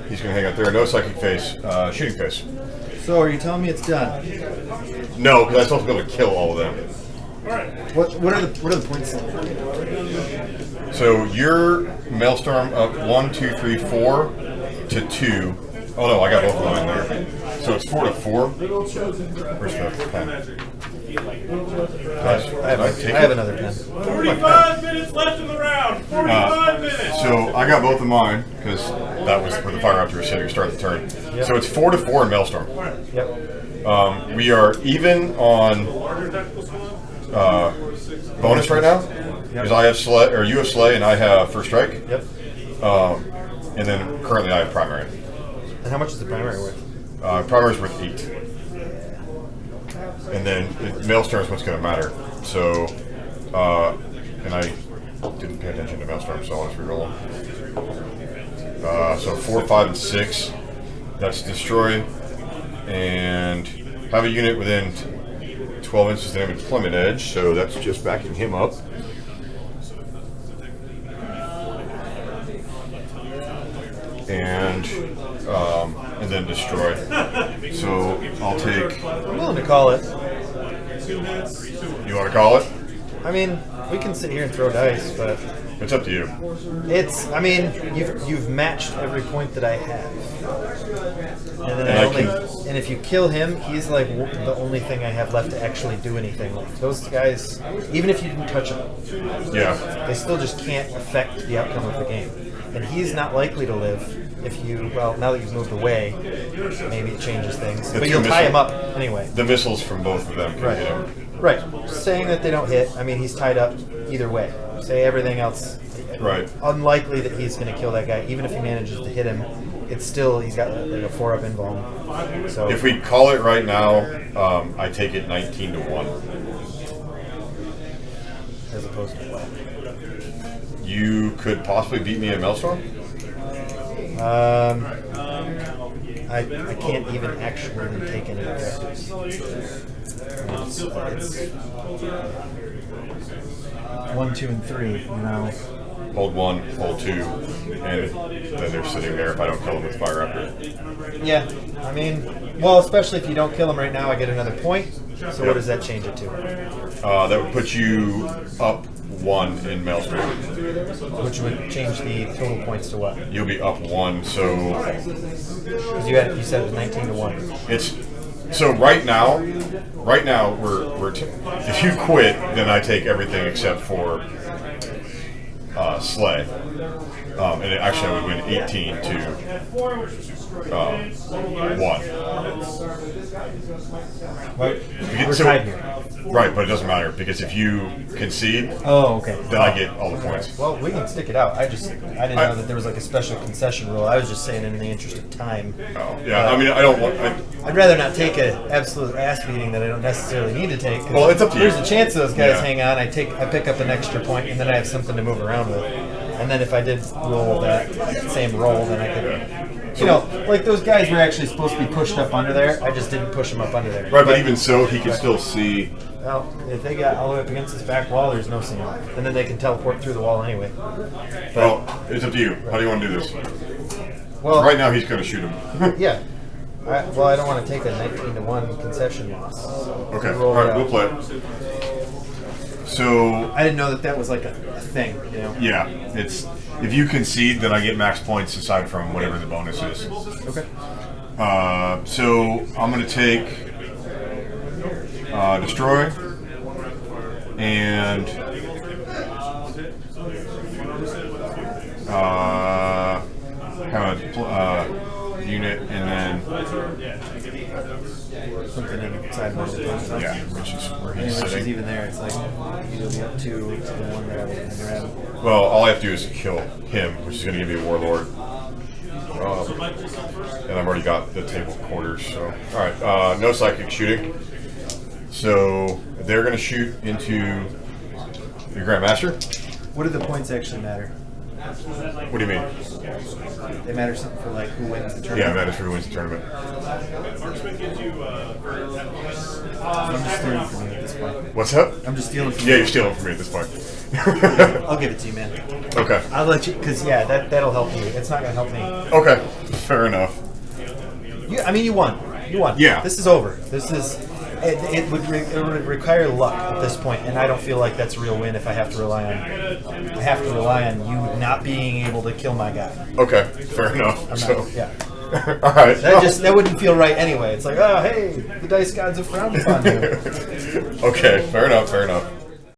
He's going to hang out there. No psychic phase, shooting phase. So, are you telling me it's done? No, because I'm supposed to be able to kill all of them. What are the points? So your Maelstrom up 1, 2, 3, 4 to 2 Oh no, I got both of mine there. So it's 4 to 4. Where's the pen? I have another pen. 45 minutes left in the round. 45 minutes. So I got both of mine because that was where the fire raptor was sitting to start the turn. Yep. So it's 4 to 4 in Maelstrom. Yep. We are even on bonus right now because I have Slay, or you have Slay, and I have First Strike. Yep. And then currently I have Primary. And how much is the primary worth? Primary's worth 8. And then Maelstrom is what's going to matter. So, and I didn't pay attention to Maelstrom, so I'll just reroll them. So 4, 5, and 6. That's destroy. And have a unit within 12 inches of the enemy deployment edge, so that's just backing him up. And then destroy. So I'll take. I'm willing to call it. You want to call it? I mean, we can sit here and throw dice, but It's up to you. it's. I mean, you've matched every point that I have, and then and if you kill him, he's like the only thing I have left to actually do anything with. Those guys, even if you didn't touch them, Yeah. they still just can't affect the outcome of the game. And he's not likely to live if you, well, now that you've moved away, maybe it changes things. But you'll tie him up anyway. The missiles from both of them can Right. hit him. Right. Saying that they don't hit, I mean, he's tied up either way. Say everything else, Right. unlikely that he's going to kill that guy. Even if he manages to hit him, it's still, he's got like a 4-up invuln. So If we call it right now, I take it 19 to 1. as opposed to what? You could possibly beat me at Maelstrom? I can't even actually take any objectives. It's 1, 2, and 3. You know. Hold 1, hold 2, and then they're sitting there if I don't kill them with Fire Raptor. Yeah, I mean, well, especially if you don't kill him right now, I get another point. So Yep. what does that change it to? That would put you up 1 in Maelstrom. Which would change the total points to what? You'll be up 1, so Because you said it was 19 to 1. it's so right now we're if you quit, then I take everything except for Slay. And actually I would win 18 to 1. Well, we're So- tied here. Right, but it doesn't matter because if you concede, Oh, okay. then I get all the points. Well, we can stick it out. I didn't know that there was like a special concession rule. I was just saying in the interest of time. Oh, yeah, I mean, I don't want. I'd rather not take an absolute ass beating that I don't necessarily need to take. 'Cause Well, it's up to you. There's a chance those guys Yeah. hang on. I pick up an extra point, and then I have something to move around with. And then if I did roll that same roll, then I could. You know, like those guys were actually supposed to be pushed up under there. I just didn't push them up under there. Right, but even so, he can still see. Well, if they got all the way up against this back wall, there's no seeing. And then they can teleport through the wall anyway. Well, it's up to you. How do you want to do this? Well, Right now, he's going to shoot him. yeah. Well, I don't want to take a 19 to 1 concession loss. So Okay, all roll it right, out. we'll play it. So, I didn't know that was like a thing, you know. yeah, it's if you concede, then I get max points aside from whatever the bonus is. Okay. So I'm going to take destroy and have a unit and then Something inside my defense. yeah, which is where he's Which is sitting. even there. It's like you'll be up 2 to the one that I was going to grab. Well, all I have to do is kill him, which is going to give me a warlord. And I've already got the table quarters, so. Alright, no psychic shooting. So, they're going to shoot into your Grandmaster? What do the points actually matter? What do you mean? They matter something for like who wins the Yeah, tournament. that is who wins the tournament. I'm just stealing from you at this point. What's up? I'm just stealing from Yeah, you. you're stealing from me at this point. I'll give it to you, man. Okay. I'll let you, because yeah, that'll help you. It's not going to help me. Okay, fair enough. I mean, you won. You won. Yeah. This is over. This is. It would require luck at this point, and I don't feel like that's a real win if I have to rely on. I have to rely on you not being able to kill my guy. Okay, fair enough. I'm So, not. Yeah. Alright. That wouldn't feel right anyway. It's like, oh hey, the dice gods have frowned upon you. Okay, fair enough, fair enough.